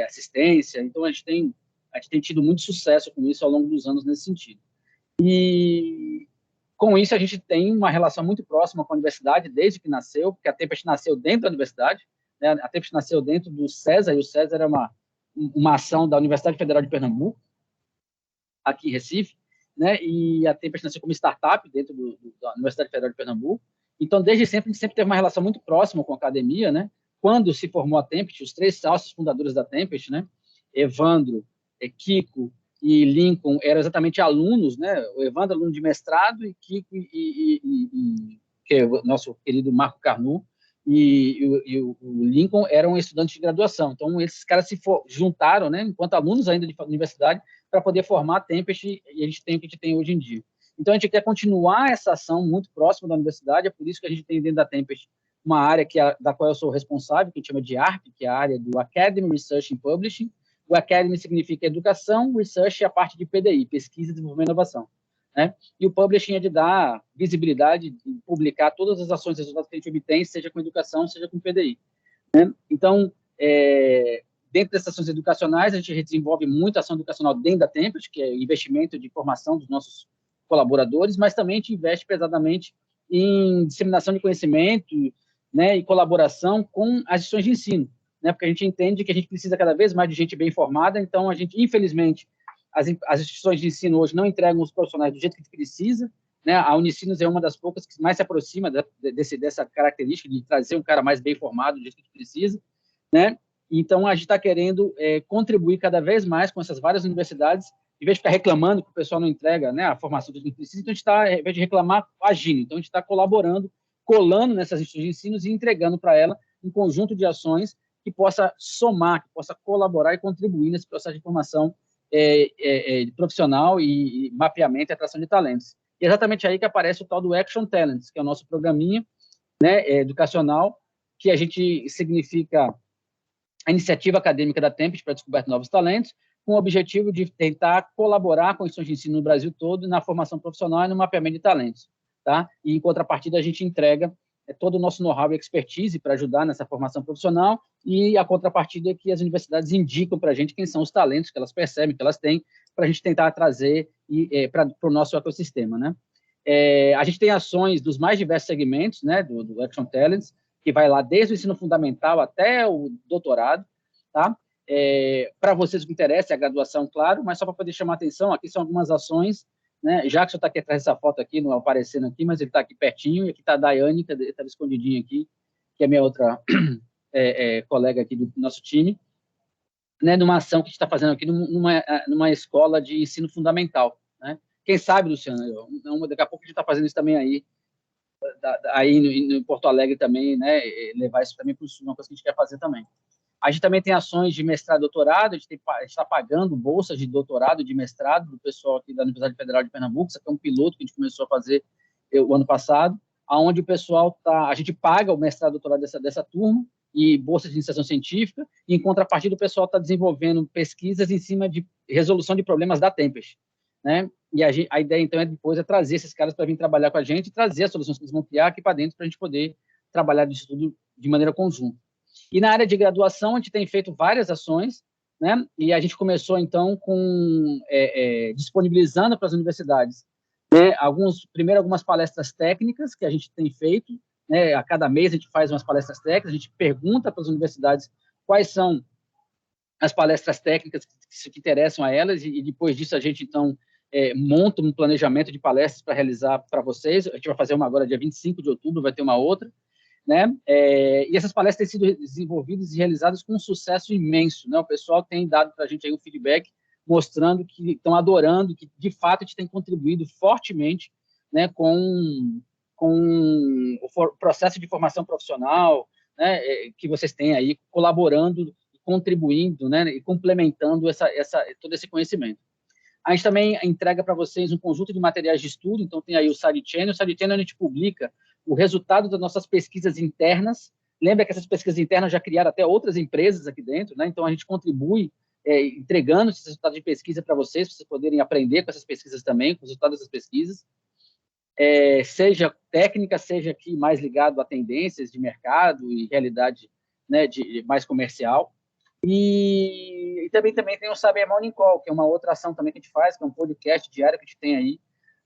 assistência. Então a gente tem tido muito sucesso com isso ao longo dos anos nesse sentido. E com isso a gente tem uma relação muito próxima com a universidade desde que nasceu, porque a Tempest nasceu dentro da universidade, né? A Tempest nasceu dentro do César, e o César era uma ação da Universidade Federal de Pernambuco, aqui em Recife, né? E a Tempest nasceu como startup dentro da Universidade Federal de Pernambuco. Então, desde sempre, a gente sempre teve uma relação muito próxima com a academia, né? Quando se formou a Tempest, os 3 sócios fundadores da Tempest, né? Evandro, Kiko e Lincoln eram exatamente alunos, né? O Evandro, aluno de mestrado, e Kiko que é o nosso querido Marco Carnu, e o Lincoln eram estudantes de graduação. Então, esses caras se juntaram, né? Enquanto alunos ainda de universidade, para poder formar a Tempest, e a gente tem o que a gente tem hoje em dia. Então, a gente quer continuar essa ação muito próxima da universidade, é por isso que a gente tem dentro da Tempest uma área da qual eu sou responsável, que a gente chama de ARP, que é a área do Academy Research and Publishing. O Academy significa educação, Research é a parte de PDI, pesquisa, desenvolvimento e inovação. Né? E o Publishing é de dar visibilidade, de publicar todas as ações e resultados que a gente obtém, seja com educação, seja com PDI. Né? Então, dentro dessas ações educacionais, a gente desenvolve muita ação educacional dentro da Tempest, que é investimento de formação dos nossos colaboradores, mas também a gente investe pesadamente em disseminação de conhecimento, né, e colaboração com as instituições de ensino, né, porque a gente entende que a gente precisa cada vez mais de gente bem formada, então a gente, infelizmente, as instituições de ensino hoje não entregam os profissionais do jeito que a gente precisa, né, a Unicinos é uma das poucas que mais se aproxima dessa característica de trazer um cara mais bem formado do jeito que a gente precisa, né, então a gente está querendo contribuir cada vez mais com essas várias universidades, em vez de ficar reclamando que o pessoal não entrega, né, a formação que a gente precisa, então a gente está, em vez de reclamar, agindo, então a gente está colaborando, colando nessas instituições de ensino e entregando para ela um conjunto de ações que possa somar, que possa colaborar e contribuir nesse processo de formação profissional e mapeamento e atração de talentos. E é exatamente aí que aparece o tal do Action Talents, que é o nosso programinha, né, educacional, que a gente significa a iniciativa acadêmica da Tempest para a descoberta de novos talentos, com o objetivo de tentar colaborar com instituições de ensino no Brasil todo na formação profissional e no mapeamento de talentos. Tá? E, em contrapartida, a gente entrega todo o nosso know-how e expertise para ajudar nessa formação profissional, e a contrapartida é que as universidades indicam para a gente quem são os talentos que elas percebem, que elas têm, para a gente tentar trazer para o nosso ecossistema. Né? A gente tem ações dos mais diversos segmentos, né, do Action Talents, que vai lá desde o ensino fundamental até o doutorado. Tá? Para vocês o que interessa é a graduação, claro, mas só para poder chamar a atenção, aqui são algumas ações, né? Jackson está aqui atrás dessa foto aqui, não aparecendo aqui, mas ele está aqui pertinho, e aqui está a Daiane, que estava escondidinha aqui, que é minha outra colega aqui do nosso time, né, numa ação que a gente está fazendo aqui numa escola de ensino fundamental, né? Quem sabe, Luciano, daqui a pouco a gente está fazendo isso também aí no Porto Alegre também, né, levar isso também para o Sul, uma coisa que a gente quer fazer também. A gente também tem ações de mestrado e doutorado, a gente está pagando bolsas de doutorado e de mestrado do pessoal aqui da Universidade Federal de Pernambuco, isso aqui é um piloto que a gente começou a fazer o ano passado, onde o pessoal a gente paga o mestrado e doutorado dessa turma, e bolsa de iniciação científica, e em contrapartida o pessoal está desenvolvendo pesquisas em cima de resolução de problemas da Tempest, né? E a ideia, então, depois trazer esses caras para vir trabalhar com a gente e trazer as soluções que eles vão criar aqui para dentro para a gente poder trabalhar disso tudo de maneira conjunta. E na área de graduação, a gente tem feito várias ações, né? E a gente começou, então, disponibilizando para as universidades, né, algumas palestras técnicas que a gente tem feito, né? A cada mês a gente faz umas palestras técnicas, a gente pergunta para as universidades quais são as palestras técnicas que interessam a elas, e depois disso a gente, então, monta um planejamento de palestras para realizar para vocês. A gente vai fazer uma agora, dia 25 de outubro, vai ter uma outra, né? E essas palestras têm sido desenvolvidas e realizadas com um sucesso imenso, né? O pessoal tem dado para a gente aí um feedback mostrando que estão adorando, que de fato a gente tem contribuído fortemente, né, com o processo de formação profissional, né, que vocês têm aí, colaborando, contribuindo, né, e complementando todo esse conhecimento. A gente também entrega para vocês um conjunto de materiais de estudo, então tem aí o SideChannel. O SideChannel a gente publica o resultado das nossas pesquisas internas. Lembra que essas pesquisas internas já criaram até outras empresas aqui dentro, né? Então a gente contribui entregando esses resultados de pesquisa para vocês poderem aprender com essas pesquisas também, com os resultados dessas pesquisas. Seja técnica, seja aqui mais ligado a tendências de mercado e realidade, né, mais comercial. E também tem o Saber Morning Call, que é uma outra ação também que a gente faz, que é um podcast diário que a gente tem aí,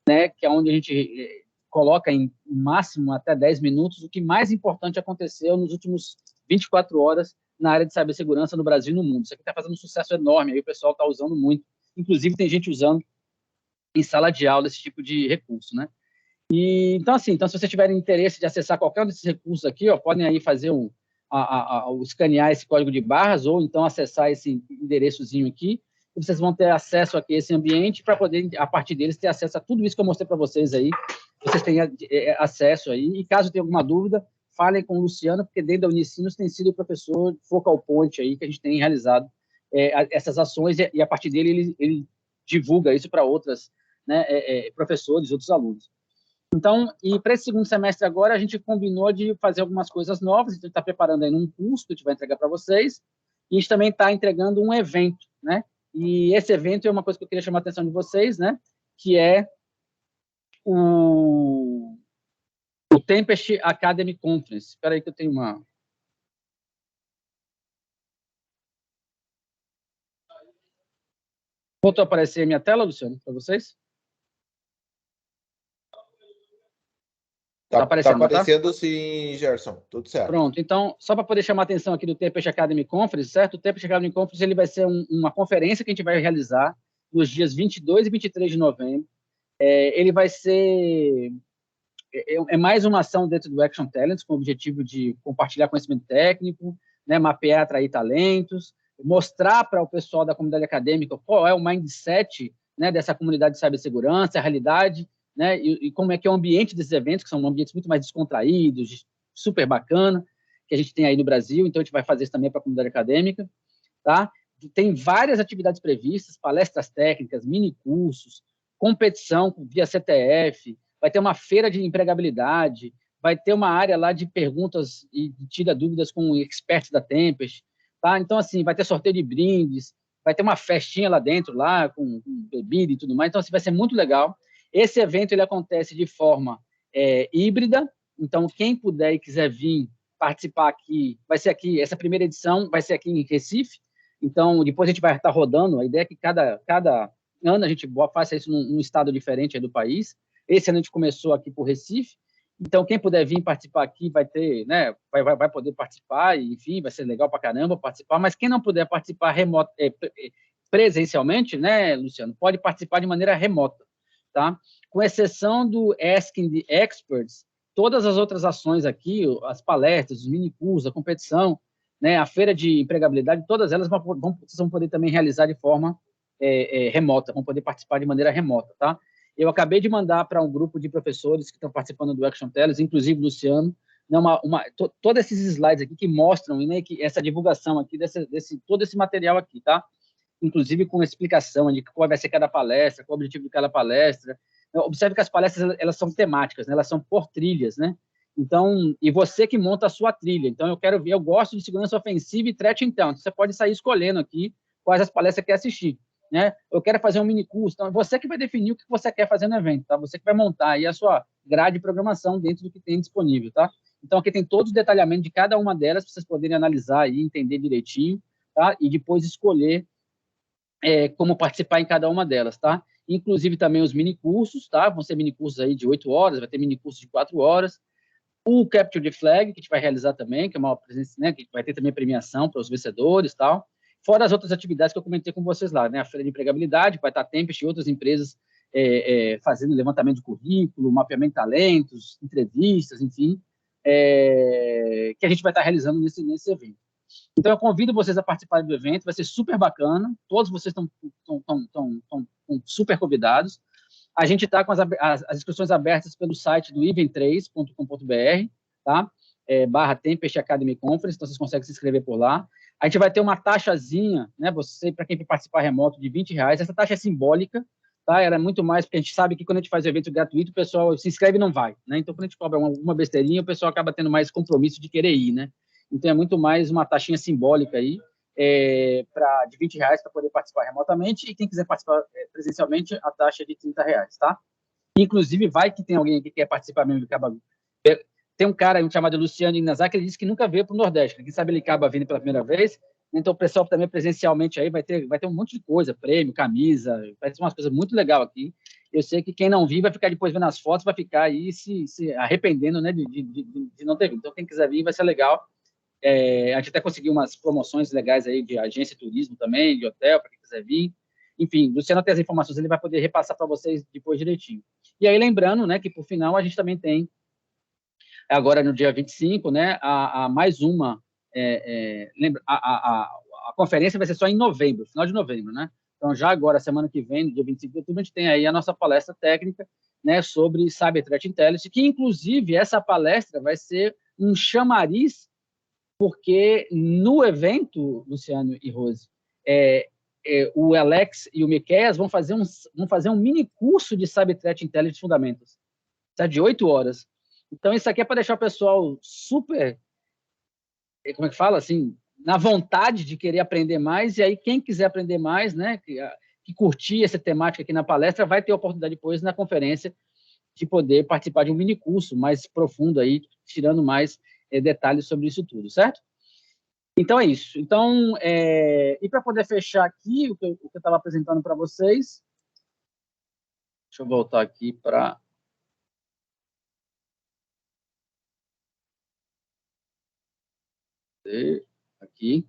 né, que é onde a gente coloca em máximo até 10 minutos o que mais importante aconteceu nos últimos 24 horas na área de cibersegurança no Brasil e no mundo. Isso aqui está fazendo um sucesso enorme, aí o pessoal está usando muito. Inclusive, tem gente usando em sala de aula esse tipo de recurso, né? Então, se vocês tiverem interesse de acessar qualquer um desses recursos aqui, podem aí fazer escanear esse código de barras ou então acessar esse endereçozinho aqui, e vocês vão ter acesso aqui a esse ambiente para poder, a partir deles, ter acesso a tudo isso que eu mostrei para vocês aí, vocês têm acesso aí, e caso tenha alguma dúvida, falem com o Luciano, porque dentro da Unicinos tem sido o professor focal point aí, que a gente tem realizado essas ações, e a partir dele ele divulga isso para outras, né, professores, outros alunos. Então, e para esse segundo semestre agora, a gente combinou de fazer algumas coisas novas, então a gente está preparando aí um curso que a gente vai entregar para vocês, e a gente também está entregando um evento, né? E esse evento é uma coisa que eu queria chamar a atenção de vocês, né? Que é o Tempest Academy Conference. Espera aí que eu tenho uma... Voltou a aparecer a minha tela, Luciano, para vocês? Tá aparecendo, sim, Gerson. Tudo certo. Pronto. Então, só para poder chamar a atenção aqui do Tempest Academy Conference, certo? O Tempest Academy Conference ele vai ser uma conferência que a gente vai realizar nos dias 22 e 23 de novembro. Ele vai ser... mais uma ação dentro do Action Talents, com o objetivo de compartilhar conhecimento técnico, né, mapear, atrair talentos, mostrar para o pessoal da comunidade acadêmica qual é o mindset, né, dessa comunidade de cibersegurança, a realidade, né, e como é que é o ambiente desses eventos, que são ambientes muito mais descontraídos, super bacana, que a gente tem aí no Brasil. Então a gente vai fazer isso também para a comunidade acadêmica, tá? Tem várias atividades previstas, palestras técnicas, mini cursos, competição via CTF, vai ter uma feira de empregabilidade, vai ter uma área lá de perguntas e tira dúvidas com experts da Tempest, tá? Então, assim, vai ter sorteio de brindes, vai ter uma festinha lá dentro, lá com bebida e tudo mais. Então, assim, vai ser muito legal. Esse evento, ele acontece de forma híbrida, então, quem puder e quiser vir participar aqui, vai ser aqui, essa primeira edição vai ser aqui em Recife, então, depois a gente vai estar rodando, a ideia é que cada ano a gente faça isso num estado diferente aí do país. Esse ano a gente começou aqui por Recife, então quem puder vir participar aqui vai ter, né, vai poder participar, e, enfim, vai ser legal pra caramba participar, mas quem não puder participar presencialmente, né, Luciano, pode participar de maneira remota, tá? Com exceção do Asking the Experts, todas as outras ações aqui, as palestras, os mini cursos, a competição, né, a feira de empregabilidade, todas elas vocês vão poder também realizar de forma remota, vão poder participar de maneira remota, tá? Eu acabei de mandar para um grupo de professores que estão participando do Action Tellers, inclusive o Luciano, né, todos esses slides aqui que mostram, né, que essa divulgação aqui, todo esse material aqui, tá? Inclusive com explicação de qual vai ser cada palestra, qual é o objetivo de cada palestra. Observe que as palestras, elas são temáticas, né? Elas são por trilhas, né? Então, e você que monta a sua trilha. Então, eu gosto de segurança ofensiva e threat intel. Então, você pode sair escolhendo aqui quais as palestras você quer assistir, né? Eu quero fazer um mini curso. Então, você que vai definir o que você quer fazer no evento, tá? Você que vai montar aí a sua grade de programação dentro do que tem disponível, tá? Então, aqui tem todos os detalhamentos de cada uma delas para vocês poderem analisar e entender direitinho, tá? E depois escolher como participar em cada uma delas, tá? Inclusive também os mini cursos, tá? Vão ser mini cursos aí de 8 horas, vai ter mini curso de 4 horas. O Capture the Flag, que a gente vai realizar também, que é uma presença, né, que vai ter também premiação para os vencedores e tal. Fora as outras atividades que eu comentei com vocês lá, né? A feira de empregabilidade, vai estar a Tempest e outras empresas fazendo levantamento de currículo, mapeamento de talentos, entrevistas, enfim, que a gente vai estar realizando nesse evento. Então, eu convido vocês a participarem do evento, vai ser super bacana, todos vocês estão super convidados. A gente está com as inscrições abertas pelo site do event3.com.br, tá? /Tempest Academy Conference, então vocês conseguem se inscrever por lá. A gente vai ter uma taxazinha, né, para quem participar remoto, de R$20. Essa taxa é simbólica, tá? Ela é muito mais, porque a gente sabe que quando a gente faz evento gratuito, o pessoal se inscreve e não vai, né? Então, quando a gente cobra uma besteirinha, o pessoal acaba tendo mais compromisso de querer ir, né? Então, é muito mais uma taxinha simbólica aí, de R$20 para poder participar remotamente, e quem quiser participar presencialmente, a taxa é de R$30, tá? Inclusive, vai que tem alguém que quer participar mesmo, tem um cara chamado Luciano Inazaki, que ele disse que nunca veio para o Nordeste, quem sabe ele acaba vindo pela primeira vez, então o pessoal também presencialmente aí vai ter um monte de coisa, prêmio, camisa, vai ter umas coisas muito legais aqui. Eu sei que quem não vir vai ficar depois vendo as fotos, vai ficar aí se arrependendo, né, de não ter vindo. Então, quem quiser vir vai ser legal. A gente até conseguiu umas promoções legais aí de agência de turismo também, de hotel, para quem quiser vir. Enfim, Luciano tem as informações, ele vai poder repassar para vocês depois direitinho. E aí, lembrando, né, que por final a gente também tem, agora no dia 25, né, mais uma, a conferência vai ser só em novembro, final de novembro, né? Então, já agora, semana que vem, no dia 25 de outubro, a gente tem aí a nossa palestra técnica, né, sobre Cyber Threat Intelligence, que, inclusive, essa palestra vai ser um chamariz, porque no evento, Luciano e Rose, o Alex e o Miqueias vão fazer um mini curso de Cyber Threat Intelligence Fundamentos, tá? De 8 horas. Então, isso aqui é para deixar o pessoal super, como é que fala, assim, na vontade de querer aprender mais, e aí quem quiser aprender mais, né, que curtir essa temática aqui na palestra, vai ter a oportunidade depois na conferência de poder participar de um mini curso mais profundo aí, tirando mais detalhes sobre isso tudo, certo? Então, é isso. Então, e para poder fechar aqui o que eu estava apresentando para vocês, deixa eu voltar aqui para... aqui.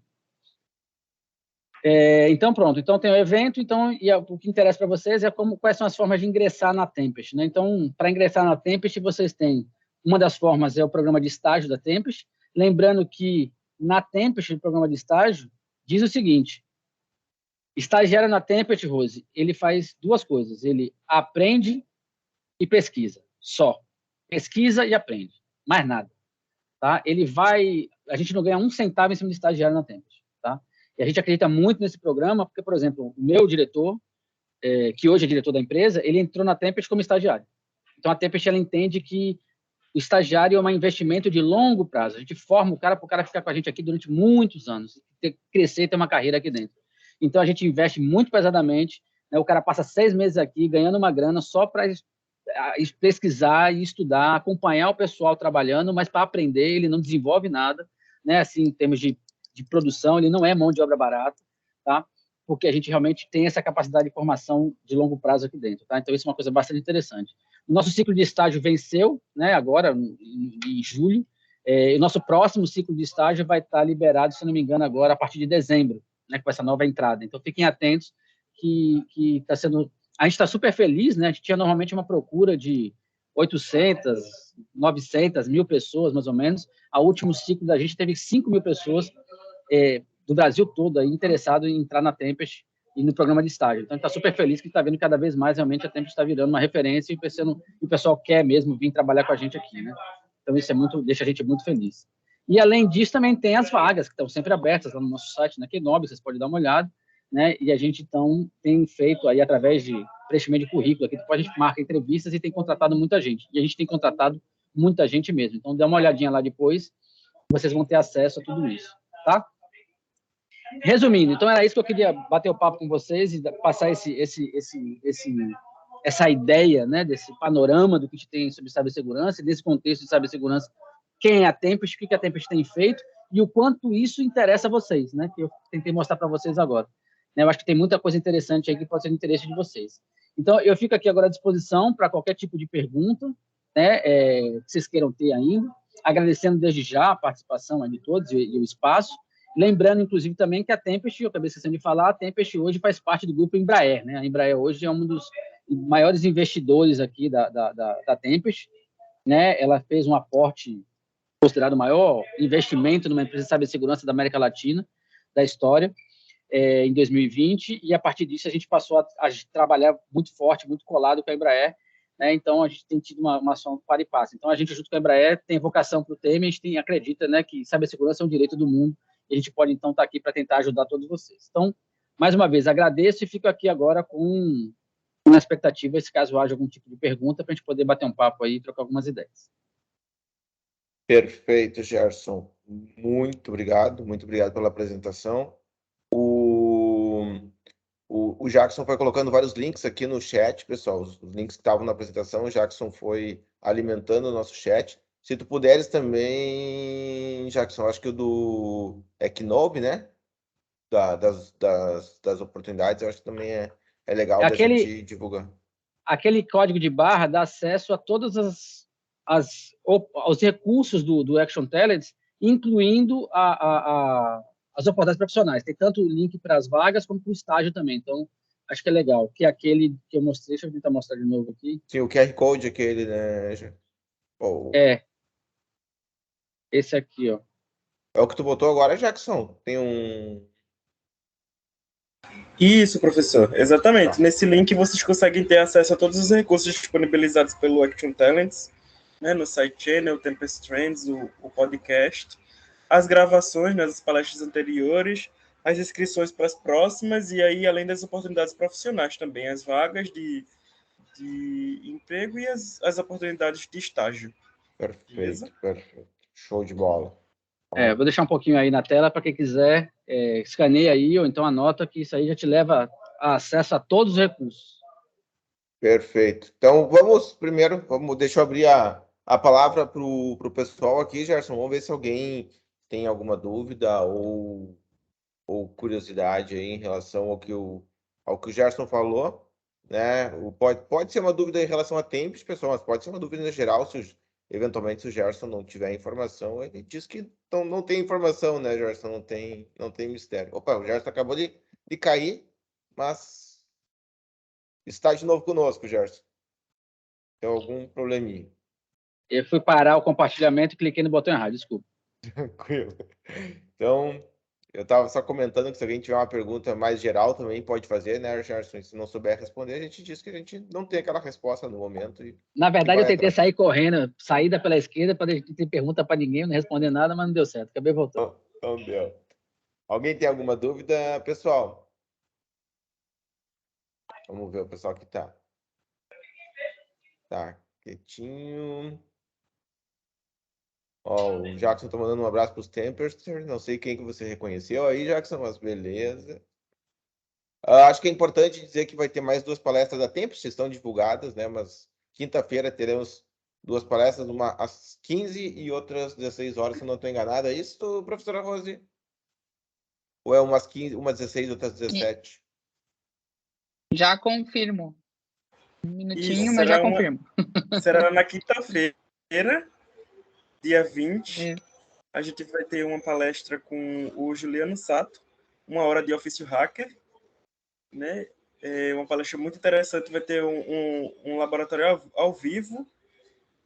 Então, pronto. Então, tem o evento, e o que interessa para vocês é quais são as formas de ingressar na Tempest, né? Então, para ingressar na Tempest, vocês têm, uma das formas é o programa de estágio da Tempest. Lembrando que na Tempest, o programa de estágio, diz o seguinte: estagiário na Tempest, Rose, ele faz duas coisas. Ele aprende e pesquisa. Só. Pesquisa e aprende. Mais nada. Tá? A gente não ganha um centavo em cima de estagiário na Tempest, tá? E a gente acredita muito nesse programa, porque, por exemplo, o meu diretor, que hoje é diretor da empresa, ele entrou na Tempest como estagiário. Então, a Tempest, ela entende que o estagiário é um investimento de longo prazo. A gente forma o cara para o cara ficar com a gente aqui durante muitos anos, crescer e ter uma carreira aqui dentro. Então, a gente investe muito pesadamente, né? O cara passa 6 meses aqui ganhando uma grana só para pesquisar e estudar, acompanhar o pessoal trabalhando, mas para aprender, ele não desenvolve nada, né? Assim, em termos de produção, ele não é mão de obra barata, tá? Porque a gente realmente tem essa capacidade de formação de longo prazo aqui dentro, tá? Então, isso é uma coisa bastante interessante. O nosso ciclo de estágio venceu, né? Agora, em julho. O nosso próximo ciclo de estágio vai estar liberado, se não me engano, agora a partir de dezembro, né? Com essa nova entrada. Então, fiquem atentos que está sendo... A gente está super feliz, né? A gente tinha normalmente uma procura de 800, 900, 1.000 pessoas, mais ou menos. O último ciclo da gente teve 5.000 pessoas do Brasil todo aí interessado em entrar na Tempest e no programa de estágio. Então, a gente está super feliz que está vendo cada vez mais, realmente, a Tempest está virando uma referência e o pessoal quer mesmo vir trabalhar com a gente aqui, né? Então, isso deixa a gente muito feliz. E, além disso, também tem as vagas, que estão sempre abertas lá no nosso site, na Kenobi, vocês podem dar uma olhada, né? E a gente, então, tem feito aí, através de preenchimento de currículo, aqui depois a gente marca entrevistas e tem contratado muita gente. E a gente tem contratado muita gente mesmo. Então, dá uma olhadinha lá depois, vocês vão ter acesso a tudo isso, tá? Resumindo, então era isso que eu queria bater o papo com vocês e passar essa ideia, né, desse panorama do que a gente tem sobre cibersegurança, desse contexto de cibersegurança, quem é a Tempest, o que a Tempest tem feito e o quanto isso interessa a vocês, né, que eu tentei mostrar para vocês agora. Eu acho que tem muita coisa interessante aí que pode ser do interesse de vocês. Então, eu fico aqui agora à disposição para qualquer tipo de pergunta, né, que vocês queiram ter ainda, agradecendo desde já a participação de todos e o espaço. Lembrando, inclusive, também que a Tempest, eu acabei esquecendo de falar, a Tempest hoje faz parte do grupo Embraer, né? A Embraer hoje é um dos maiores investidores aqui da Tempest, né? Ela fez um aporte considerado o maior investimento numa empresa de cibersegurança da América Latina, da história, em 2020, e a partir disso a gente passou a trabalhar muito forte, muito colado com a Embraer, né? Então a gente tem tido uma ação para e passa. Então a gente, junto com a Embraer, tem vocação para o tema, a gente acredita, né, que cibersegurança é um direito do mundo, e a gente pode, então, estar aqui para tentar ajudar todos vocês. Então, mais uma vez, agradeço e fico aqui agora com uma expectativa, se caso haja algum tipo de pergunta, para a gente poder bater um papo aí e trocar algumas ideias. Perfeito, Gerson. Muito obrigado pela apresentação. O Jackson foi colocando vários links aqui no chat, pessoal. Os links que estavam na apresentação, o Jackson foi alimentando o nosso chat. Se tu puderes também, Jackson, acho que o do Kenobi, né? Das oportunidades, eu acho que também é legal da gente divulgar. Aquele código de barra dá acesso a todos os recursos do Action Talents, incluindo as oportunidades profissionais. Tem tanto o link para as vagas como para o estágio também. Então, acho que é legal. Que é aquele que eu mostrei, deixa eu tentar mostrar de novo aqui. Sim, o QR Code aquele, né? Esse aqui, ó. É o que tu botou agora, Jackson? Tem um... Isso, professor, exatamente. Tá. Nesse link vocês conseguem ter acesso a todos os recursos disponibilizados pelo Action Talents, né, no site channel, Tempest Trends, o podcast, as gravações, né, das palestras anteriores, as inscrições para as próximas e aí, além das oportunidades profissionais também, as vagas de emprego e as oportunidades de estágio. Perfeito, perfeito. Show de bola. Vou deixar um pouquinho aí na tela para quem quiser, escaneia aí ou então anota que isso aí já te leva a acesso a todos os recursos. Perfeito. Então, deixa eu abrir a palavra para o pessoal aqui, Gerson. Vamos ver se alguém tem alguma dúvida ou curiosidade aí em relação ao que o Gerson falou, né? Pode ser uma dúvida em relação a tempos, pessoal, mas pode ser uma dúvida em geral, eventualmente se o Gerson não tiver informação, ele diz que não tem informação, né, Gerson? Não tem mistério. Opa, o Gerson acabou de cair, mas está de novo conosco, Gerson. Tem algum probleminha? Eu fui parar o compartilhamento e cliquei no botão errado, desculpa. Tranquilo. Então, eu estava só comentando que se alguém tiver uma pergunta mais geral também pode fazer, né, Gerson? Se não souber responder, a gente diz que a gente não tem aquela resposta no momento. Na verdade, eu tentei sair correndo, saída pela esquerda, para não ter pergunta para ninguém, não responder nada, mas não deu certo. Acabei voltando. Não deu. Alguém tem alguma dúvida, pessoal? Vamos ver o pessoal que tá quietinho. Ó, o Jackson tá mandando um abraço para os Tempesters. Não sei quem que você reconheceu aí, Jackson, mas beleza. Acho que é importante dizer que vai ter mais 2 palestras da Tempest, estão divulgadas, né? Mas quinta-feira teremos 2 palestras, uma às 15 e outras 16 horas, se eu não estou enganado. É isso, professora Rose? Ou é umas 15, umas 16, outras 17? Já confirmo. Um minutinho, mas já confirmo. Será na quinta-feira, dia 20. A gente vai ter uma palestra com o Juliano Sato, 1 hora de ofício hacker, né? É uma palestra muito interessante, vai ter um laboratório ao vivo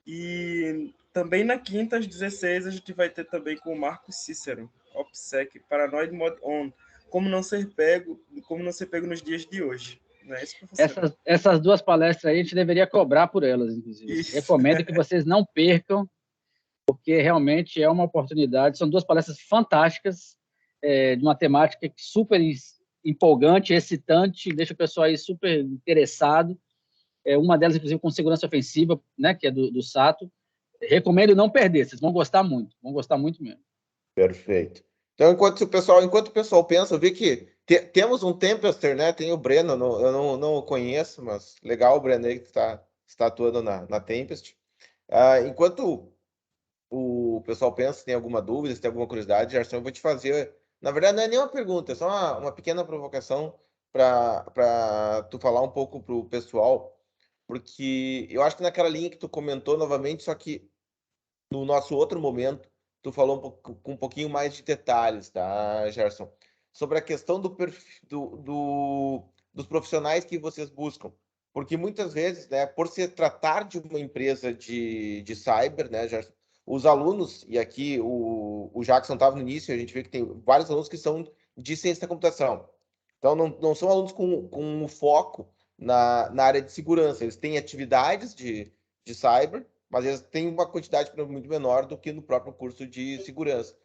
e também na quinta, às 16, a gente vai ter também com o Marcos Cícero, OPSEC, Paranoid Mode On. Como não ser pego nos dias de hoje. Não é isso, professor? Essas duas palestras aí, a gente deveria cobrar por elas, inclusive. Isso. Recomendo que vocês não percam, porque realmente é uma oportunidade. São duas palestras fantásticas, de uma temática super empolgante, excitante, deixa o pessoal aí super interessado. Uma delas, inclusive, com segurança ofensiva, né, que é do Sato. Recomendo não perder, vocês vão gostar muito mesmo. Perfeito. Então, enquanto o pessoal pensa, eu vi que temos um Tempester, né? Tem o Breno, eu não o conheço, mas legal o Breno aí que está atuando na Tempest. Enquanto o pessoal pensa, se tem alguma dúvida, se tem alguma curiosidade, Gerson, eu vou te fazer. Na verdade, não é nenhuma pergunta, é só uma pequena provocação para tu falar um pouco para o pessoal, porque eu acho que naquela linha que tu comentou novamente, só que no nosso outro momento, tu falou com um pouquinho mais de detalhes, tá, Gerson? Sobre a questão dos profissionais que vocês buscam. Porque muitas vezes, né, por se tratar de uma empresa de cyber, né, Gerson, os alunos, e aqui o Jackson estava no início, a gente vê que tem vários alunos que são de ciência da computação. Então, não são alunos com foco na área de segurança. Eles têm atividades de cyber, mas eles têm uma quantidade muito menor do que no próprio curso de segurança.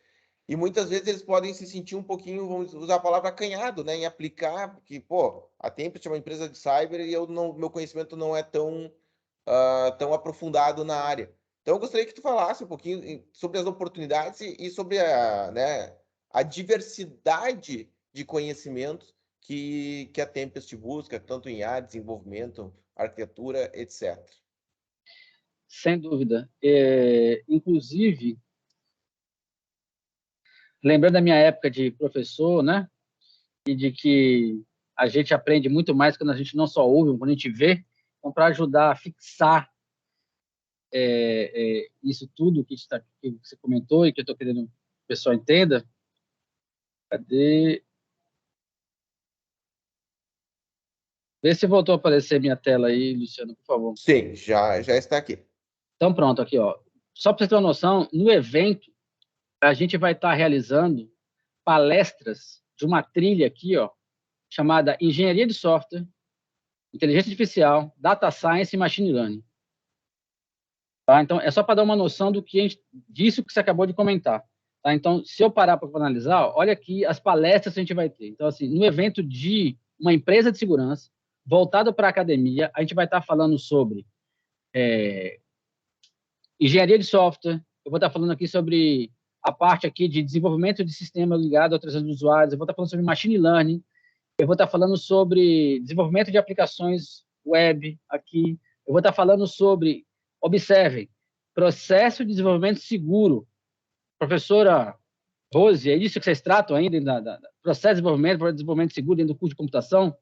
E muitas vezes eles podem se sentir um pouquinho, vamos usar a palavra acanhado, né, em aplicar, porque, pô, a Tempest é uma empresa de cyber e meu conhecimento não é tão aprofundado na área. Então, eu gostaria que tu falasse um pouquinho sobre as oportunidades e sobre a diversidade de conhecimentos que a Tempest busca, tanto em área, desenvolvimento, arquitetura, etc. Sem dúvida. Inclusive, lembrando da minha época de professor, né? E de que a gente aprende muito mais quando a gente não só ouve, quando a gente vê. Então, para ajudar a fixar isso tudo que você comentou e que eu estou querendo que o pessoal entenda, cadê? Vê se voltou a aparecer minha tela aí, Luciano, por favor. Sim, já está aqui. Então, pronto, aqui, ó. Só para você ter uma noção, no evento, a gente vai estar realizando palestras de uma trilha aqui, ó, chamada Engenharia de Software, Inteligência Artificial, Data Science e Machine Learning. Tá? Então, é só para dar uma noção disso que você acabou de comentar. Tá? Então, se eu parar para analisar, olha aqui as palestras que a gente vai ter. Então, assim, no evento de uma empresa de segurança, voltado para a academia, a gente vai estar falando sobre engenharia de software, eu vou estar falando aqui sobre a parte aqui de desenvolvimento de sistema ligado a outros usuários, eu vou estar falando sobre machine learning, eu vou estar falando sobre desenvolvimento de aplicações web aqui, eu vou estar falando sobre, observem, processo de desenvolvimento seguro. Professora Rose, é isso que vocês tratam ainda, processo de desenvolvimento seguro dentro do curso de computação,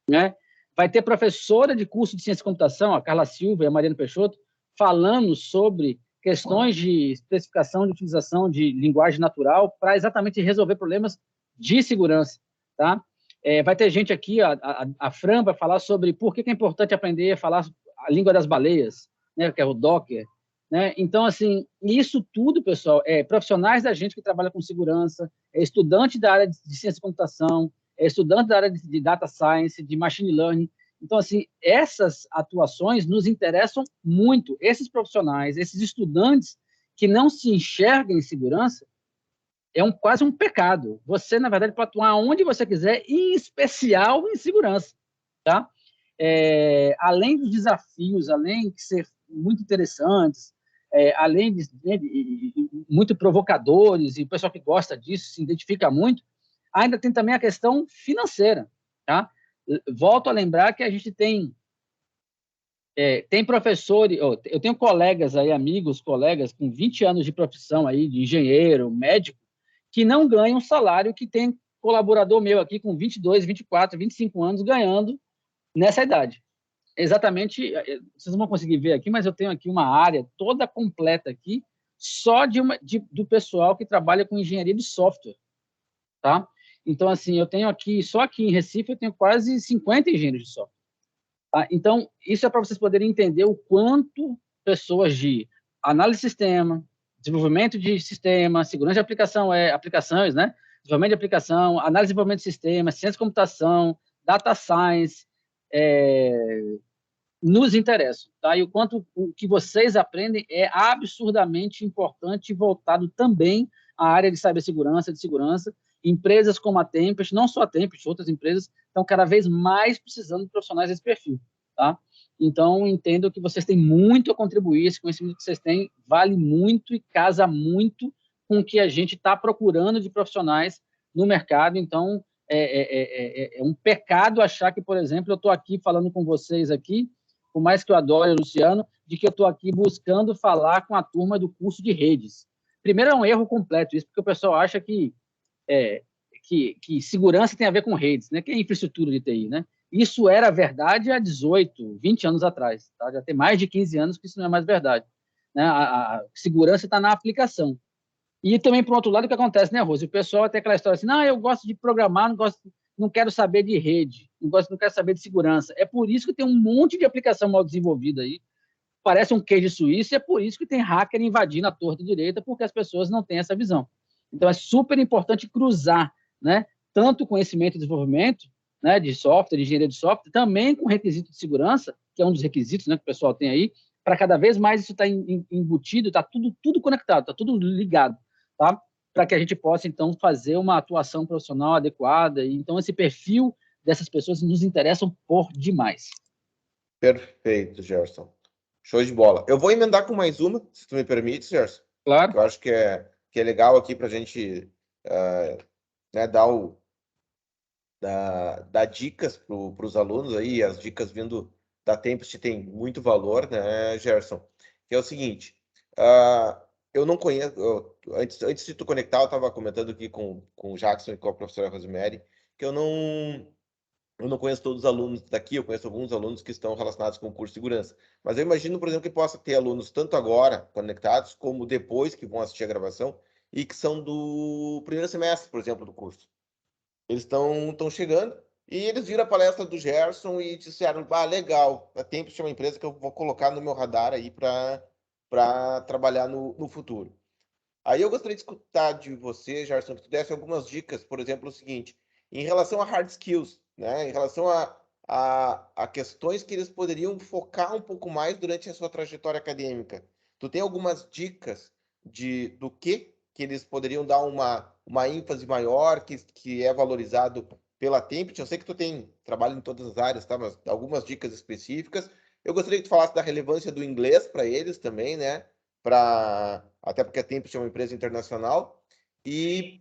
né? Vai ter professora de curso de ciência de computação, a Carla Silva e a Mariana Peixoto, falando sobre questões de especificação de utilização de linguagem natural para exatamente resolver problemas de segurança, tá? Vai ter gente aqui, a Fran vai falar sobre por que é importante aprender a falar a língua das baleias, né, que é o Docker, né? Então, assim, isso tudo, pessoal, profissionais da gente que trabalha com segurança, estudante da área de ciência de computação, estudante da área de data science, de machine learning. Então, assim, essas atuações nos interessam muito. Esses profissionais, esses estudantes que não se enxergam em segurança, quase um pecado. Você, na verdade, pode atuar onde você quiser, em especial em segurança, tá? Além dos desafios, além de ser muito interessantes, além de muito provocadores, e o pessoal que gosta disso se identifica muito, ainda tem também a questão financeira, tá? Volto a lembrar que a gente tem professores, eu tenho colegas aí, colegas com 20 anos de profissão aí, de engenheiro, médico, que não ganham o salário que tem colaborador meu aqui com 22, 24, 25 anos ganhando nessa idade. Exatamente, vocês não vão conseguir ver aqui, mas eu tenho aqui uma área toda completa aqui, só do pessoal que trabalha com engenharia de software, tá? Então, assim, eu tenho aqui, só aqui em Recife, eu tenho quase 50 engenheiros de software. Tá? Então, isso é para vocês poderem entender o quanto pessoas de análise de sistema, desenvolvimento de sistema, segurança de aplicações, né? Desenvolvimento de aplicação, análise e desenvolvimento de sistemas, ciência de computação, data science, nos interessam, tá? E o quanto o que vocês aprendem é absurdamente importante e voltado também à área de cibersegurança, de segurança. Empresas como a Tempest, não só a Tempest, outras empresas estão cada vez mais precisando de profissionais desse perfil, tá? Então, entendo que vocês têm muito a contribuir, esse conhecimento que vocês têm vale muito e casa muito com o que a gente está procurando de profissionais no mercado. Então, é um pecado achar que, por exemplo, eu estou aqui falando com vocês aqui, por mais que eu adore o Luciano, de que eu estou aqui buscando falar com a turma do curso de redes. Primeiro, é um erro completo isso, porque o pessoal acha que segurança tem a ver com redes, né? Que é infraestrutura de TI, né? Isso era verdade há 18, 20 anos atrás, tá? Já tem mais de 15 anos que isso não é mais verdade, né? A segurança está na aplicação. E também, por outro lado, o que acontece, né, Rose? O pessoal tem aquela história assim, não, eu gosto de programar, não quero saber de rede, não quero saber de segurança. É por isso que tem um monte de aplicação mal desenvolvida aí, parece um queijo suíço, e é por isso que tem hacker invadindo a torta e direita, porque as pessoas não têm essa visão. Então, é super importante cruzar, né, tanto conhecimento e desenvolvimento, né, de software, de engenharia de software, também com requisito de segurança, que é um dos requisitos, né, que o pessoal tem aí, para cada vez mais isso estar embutido, está tudo conectado, está tudo ligado, tá? Para que a gente possa, então, fazer uma atuação profissional adequada. E, então, esse perfil dessas pessoas nos interessam por demais. Perfeito, Gerson. Show de bola. Eu vou emendar com mais uma, se tu me permite, Gerson. Claro. Eu acho que é legal aqui para a gente né, dar dicas para os alunos aí. As dicas vindo da Tempest tem muito valor, né, Gerson? Que é o seguinte, eu não conheço... Antes de tu conectar, eu estava comentando aqui com o Jackson e com a professora Rosemary, que eu não conheço todos os alunos daqui, eu conheço alguns alunos que estão relacionados com o curso de segurança. Mas eu imagino, por exemplo, que possa ter alunos tanto agora conectados, como depois que vão assistir a gravação, e que são do primeiro semestre, por exemplo, do curso. Eles estão chegando e eles viram a palestra do Gerson e disseram, legal, a Tempest é uma empresa que eu vou colocar no meu radar aí para trabalhar no futuro. Aí eu gostaria de escutar de você, Gerson, que tu desse algumas dicas, por exemplo, o seguinte, em relação a hard skills, né? Em relação a questões que eles poderiam focar um pouco mais durante a sua trajetória acadêmica. Tu tem algumas dicas do que eles poderiam dar uma ênfase maior, que é valorizado pela Tempest? Eu sei que tu tem trabalho em todas as áreas, tá? Mas algumas dicas específicas. Eu gostaria que tu falasse da relevância do inglês para eles também, né? Até porque a Tempest é uma empresa internacional. E,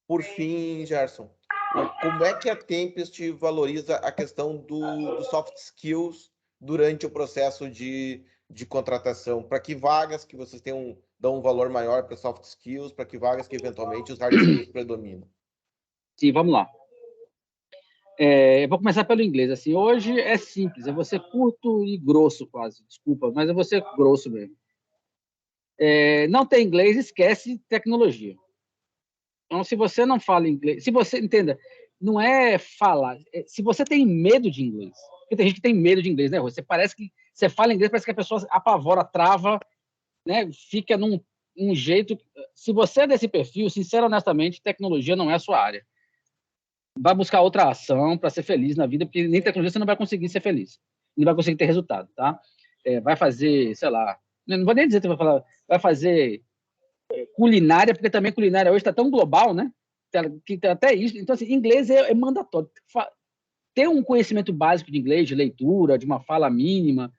por fim, Gerson, como é que a Tempest valoriza a questão do soft skills durante o processo de contratação? Para que vagas que vocês dão um valor maior para soft skills, para que vagas que eventualmente os hard skills predominam? Sim, vamos lá. Eu vou começar pelo inglês. Assim, hoje é simples, é você curto e grosso quase, desculpa, mas é você grosso mesmo. Não tem inglês, esquece tecnologia. Então, se você não fala inglês, se você, entenda, não é falar, se você tem medo de inglês, porque tem gente que tem medo de inglês, né, Rô? Parece que você fala inglês, parece que a pessoa apavora, trava, né, fica num jeito. Se você é desse perfil, sincero, honestamente, tecnologia não é a sua área. Vai buscar outra ação para ser feliz na vida, porque nem tecnologia você não vai conseguir ser feliz, não vai conseguir ter resultado, tá? Vai fazer, sei lá, não vou nem dizer que vai fazer culinária, porque também culinária hoje está tão global, né? Que até isso. Então, assim, inglês é mandatório. Ter um conhecimento básico de inglês, de leitura, de uma fala mínima,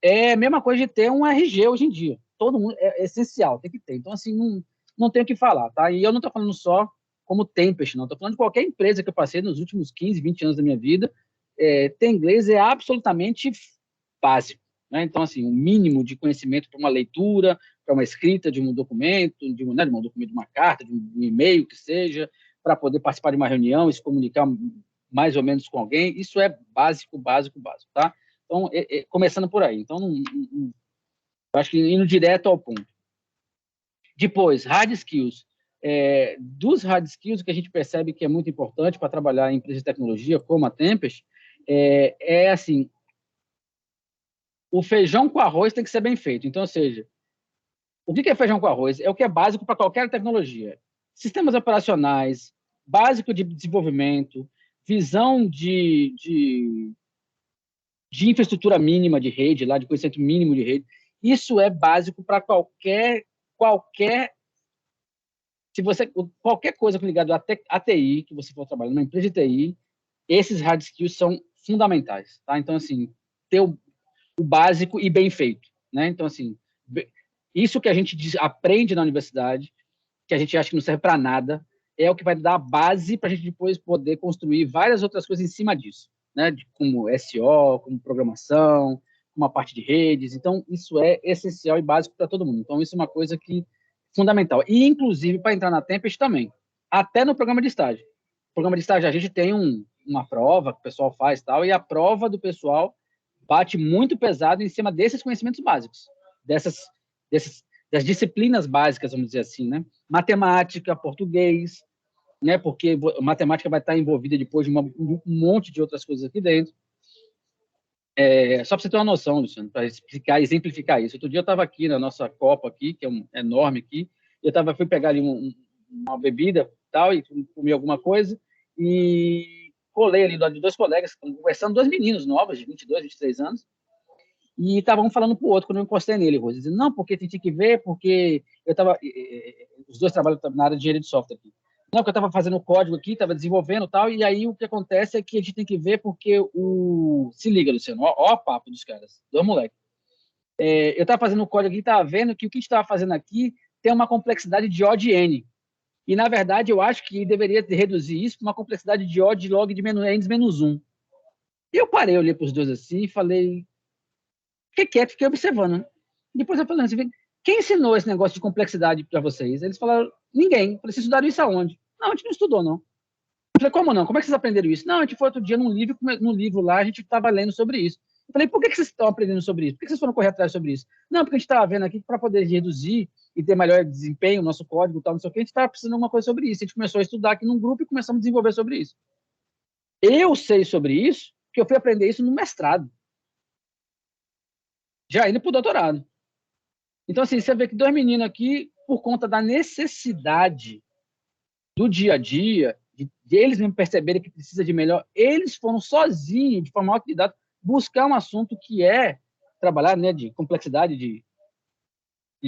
é a mesma coisa de ter um RG hoje em dia. Todo mundo é essencial, tem que ter. Então, assim, não tem o que falar, tá? E eu não estou falando só como Tempest, não. Estou falando de qualquer empresa que eu passei nos últimos 15, 20 anos da minha vida. Ter inglês é absolutamente básico, né? Então, assim, um mínimo de conhecimento para uma leitura, para uma escrita de um documento, de uma carta, de um e-mail que seja, para poder participar de uma reunião e se comunicar mais ou menos com alguém, isso é básico, tá? Então, começando por aí. Então, acho que indo direto ao ponto. Depois, hard skills. Dos hard skills, que a gente percebe que é muito importante para trabalhar em empresas de tecnologia, como a Tempest, assim, o feijão com arroz tem que ser bem feito. Então, ou seja, O que é feijão com arroz? É o que é básico para qualquer tecnologia. Sistemas operacionais, básico de desenvolvimento, visão de infraestrutura mínima de rede, lá de conhecimento mínimo de rede. Isso é básico para qualquer qualquer coisa ligada a TI, que você for trabalhar numa empresa de TI, esses hard skills são fundamentais, tá? Então, assim, ter o básico e bem feito, né? Então, assim, isso que a gente aprende na universidade, que a gente acha que não serve para nada, é o que vai dar a base para a gente depois poder construir várias outras coisas em cima disso, né? Como SEO, como programação, uma parte de redes. Então, isso é essencial e básico para todo mundo. Então, isso é uma coisa que fundamental. E, inclusive, para entrar na Tempest também, até no programa de estágio. No programa de estágio, a gente tem uma prova que o pessoal faz tal, e a prova do pessoal bate muito pesado em cima desses conhecimentos básicos, das disciplinas básicas, vamos dizer assim, né? Matemática, português, né? Porque matemática vai estar envolvida depois de um monte de outras coisas aqui dentro. Só para você ter uma noção, Luciano, para exemplificar isso. Outro dia eu estava aqui na nossa copa aqui, que é enorme aqui, e fui pegar ali uma bebida tal, e comi alguma coisa, e colei ali de dois colegas, conversando, dois meninos novos, de 22, 23 anos, e estavam falando para o outro, quando eu encostei nele, Rose, dizendo, não, porque tem que ver, porque eu estava... Os dois trabalham na área de engenharia de software aqui. Não, porque eu estava fazendo código aqui, estava desenvolvendo e tal, e aí o que acontece é que a gente tem que ver porque Se liga, Luciano, ó o papo dos caras, dois moleques. Eu estava fazendo o código aqui, estava vendo que o que a gente estava fazendo aqui tem uma complexidade de O de N. E, na verdade, eu acho que deveria reduzir isso para uma complexidade de O de log de N menos 1. E eu parei, olhei para os dois assim e falei, fiquei observando, né? Depois eu falei assim, quem ensinou esse negócio de complexidade para vocês? Eles falaram, ninguém. Eu falei, vocês estudaram isso aonde? Não, a gente não estudou, não. Eu falei, como não? Como é que vocês aprenderam isso? Não, a gente foi outro dia num livro lá, a gente estava lendo sobre isso. Eu falei, por que vocês estão aprendendo sobre isso? Por que vocês foram correr atrás sobre isso? Não, porque a gente estava vendo aqui que para poder reduzir e ter melhor desempenho, nosso código e tal, não sei o que, a gente estava precisando de alguma coisa sobre isso. A gente começou a estudar aqui num grupo e começamos a desenvolver sobre isso. Eu sei sobre isso, porque eu fui aprender isso no mestrado. Já indo para o doutorado. Então, assim, você vê que dois meninos aqui, por conta da necessidade do dia a dia, de eles mesmo perceberem que precisa de melhor, eles foram sozinhos, de forma autodidata, buscar um assunto que é trabalhar, né, de complexidade, de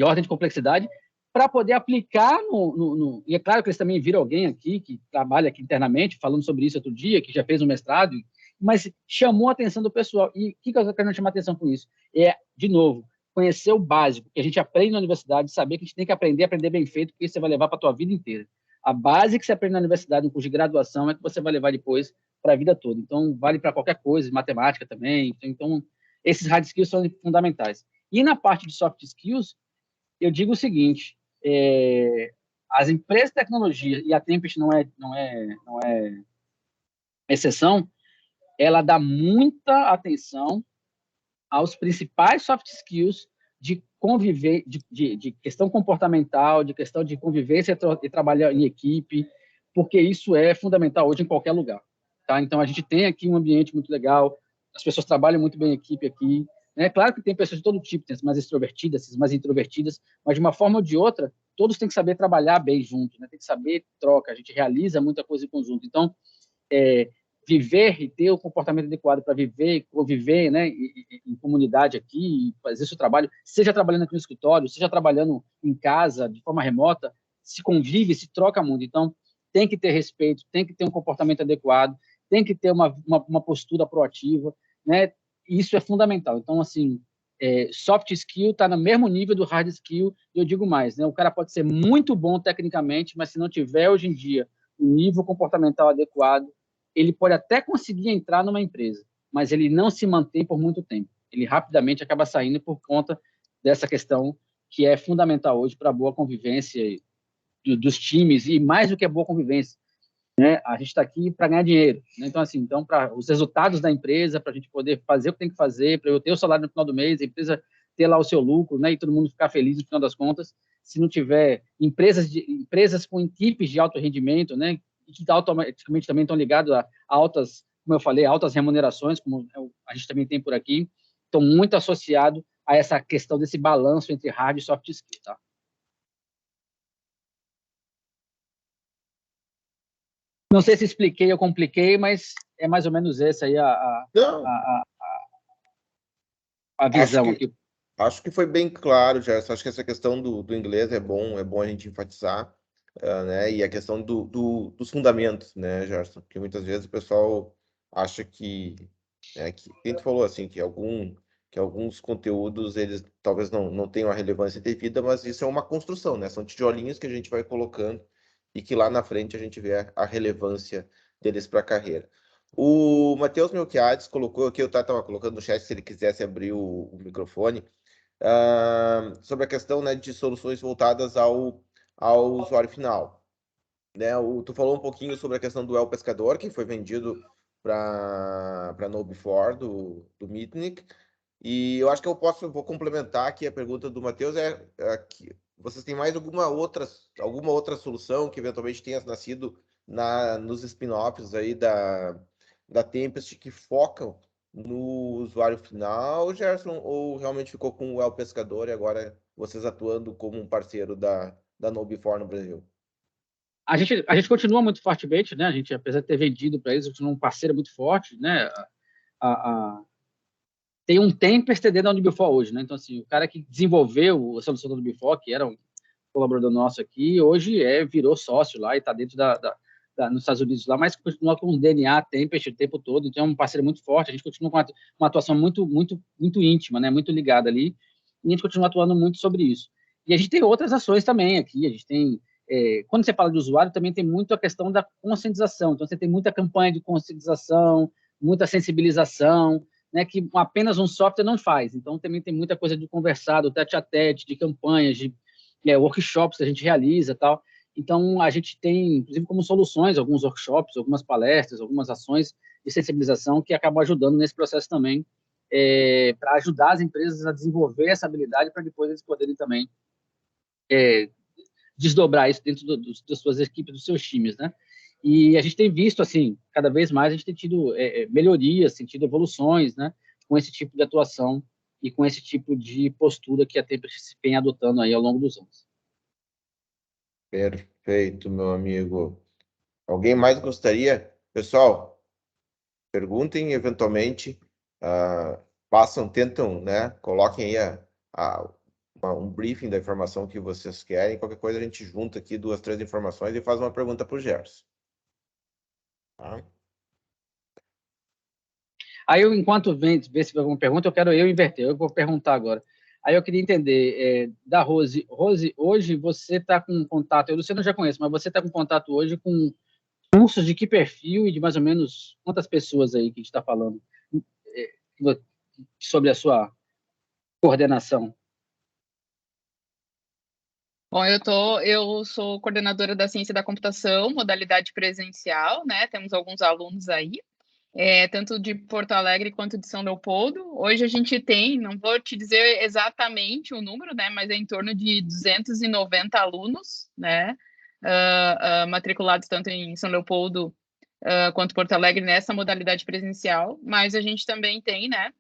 ordem de complexidade, para poder aplicar E é claro que eles também viram alguém aqui, que trabalha aqui internamente, falando sobre isso outro dia, que já fez um mestrado, mas chamou a atenção do pessoal. E o que eu quero chamar a atenção com isso? De novo, conhecer o básico, que a gente aprende na universidade, saber que a gente tem que aprender bem feito, porque isso você vai levar para a tua vida inteira. A base que você aprende na universidade, no curso de graduação, é que você vai levar depois para a vida toda. Então, vale para qualquer coisa, matemática também. Então, esses hard skills são fundamentais. E na parte de soft skills, eu digo o seguinte, as empresas de tecnologia, e a Tempest não é exceção, ela dá muita atenção aos principais soft skills de conviver, de questão comportamental, de questão de convivência e trabalhar em equipe, porque isso é fundamental hoje em qualquer lugar. Tá? Então, a gente tem aqui um ambiente muito legal, as pessoas trabalham muito bem em equipe aqui. Claro que tem pessoas de todo tipo, tem as mais extrovertidas, as mais introvertidas, mas de uma forma ou de outra, todos têm que saber trabalhar bem junto, né? Tem que saber troca, a gente realiza muita coisa em conjunto. Então, viver e ter o comportamento adequado para viver e conviver, né, em comunidade aqui, fazer seu trabalho, seja trabalhando aqui no escritório, seja trabalhando em casa, de forma remota, se convive, se troca muito. Então, tem que ter respeito, tem que ter um comportamento adequado, tem que ter uma postura proativa, né? Isso é fundamental. Então, assim, soft skill está no mesmo nível do hard skill, e eu digo mais, né? O cara pode ser muito bom tecnicamente, mas se não tiver, hoje em dia, um nível comportamental adequado, ele pode até conseguir entrar numa empresa, mas ele não se mantém por muito tempo. Ele rapidamente acaba saindo por conta dessa questão que é fundamental hoje para a boa convivência dos times, e mais do que a boa convivência, né? A gente está aqui para ganhar dinheiro, né? Então, assim, para os resultados da empresa, para a gente poder fazer o que tem que fazer, para eu ter o salário no final do mês, a empresa ter lá o seu lucro, né? E todo mundo ficar feliz no final das contas. Se não tiver empresas com equipes de alto rendimento, né? Que automaticamente também estão ligados a altas, como eu falei, altas remunerações, como a gente também tem por aqui, estão muito associados a essa questão desse balanço entre hard e soft skill, tá? Não sei se expliquei ou compliquei, mas é mais ou menos essa aí Não, a acho visão que, aqui. acho que foi bem claro, Gerson. Acho que essa questão do inglês é bom a gente enfatizar, né? E a questão dos fundamentos, né, Gerson? Porque muitas vezes o pessoal acha que quem tu falou assim, que alguns conteúdos eles talvez não tenham a relevância devida, mas isso é uma construção, né? São tijolinhos que a gente vai colocando e que lá na frente a gente vê a relevância deles para a carreira. O Matheus Melquiades colocou aqui, eu estava colocando no chat se ele quisesse abrir o microfone, sobre a questão, né, de soluções voltadas ao usuário final. Né? Tu falou um pouquinho sobre a questão do El Pescador, que foi vendido para KnowBe4 do Mitnick. E eu acho que vou complementar aqui a pergunta do Matheus, que vocês têm mais alguma outra solução que eventualmente tenha nascido nos spin-offs aí da Tempest que focam no usuário final, Gerson, ou realmente ficou com o El Pescador e agora vocês atuando como um parceiro da KnowBe4 no Brasil? A gente continua muito fortemente, né? A gente, apesar de ter vendido para eles, continua um parceiro muito forte, né? Tem um Tempest dentro da Unibifor hoje, né? Então, assim, o cara que desenvolveu a solução da Unibifor, que era um colaborador nosso aqui, hoje virou sócio lá e está dentro nos Estados Unidos lá, mas continua com o DNA Tempest o tempo todo, então é um parceiro muito forte, a gente continua com uma atuação muito, muito, muito íntima, né? Muito ligada ali, e a gente continua atuando muito sobre isso. E a gente tem outras ações também aqui, a gente tem quando você fala de usuário, também tem muito a questão da conscientização. Então, você tem muita campanha de conscientização, muita sensibilização, né, que apenas um software não faz. Então, também tem muita coisa de conversado, tete a tete, de campanhas, de workshops que a gente realiza tal. Então, a gente tem, inclusive, como soluções, alguns workshops, algumas palestras, algumas ações de sensibilização que acabam ajudando nesse processo também, para ajudar as empresas a desenvolver essa habilidade para depois eles poderem também desdobrar isso dentro das suas equipes, dos seus times, né? E a gente tem visto, assim, cada vez mais a gente tem tido melhorias, tem tido evoluções, né? Com esse tipo de atuação e com esse tipo de postura que a Tempest vem adotando aí ao longo dos anos. Perfeito, meu amigo. Alguém mais gostaria? Pessoal, perguntem eventualmente, tentam, né? Coloquem aí um briefing da informação que vocês querem. Qualquer coisa a gente junta aqui 2, 3 informações e faz uma pergunta para o Gerson. Tá? Aí, enquanto vê se tem alguma pergunta, eu inverter. Eu vou perguntar agora. Aí eu queria entender, da Rose. Rose, hoje você está com contato, eu não já conheço, mas você está com contato hoje com cursos de que perfil e de mais ou menos quantas pessoas aí que a gente está falando sobre a sua coordenação? Bom, eu sou coordenadora da ciência da computação, modalidade presencial, né? Temos alguns alunos aí, tanto de Porto Alegre quanto de São Leopoldo. Hoje a gente tem, não vou te dizer exatamente o número, né? Mas é em torno de 290 alunos, né? Matriculados tanto em São Leopoldo quanto Porto Alegre nessa modalidade presencial. Mas a gente também tem, né?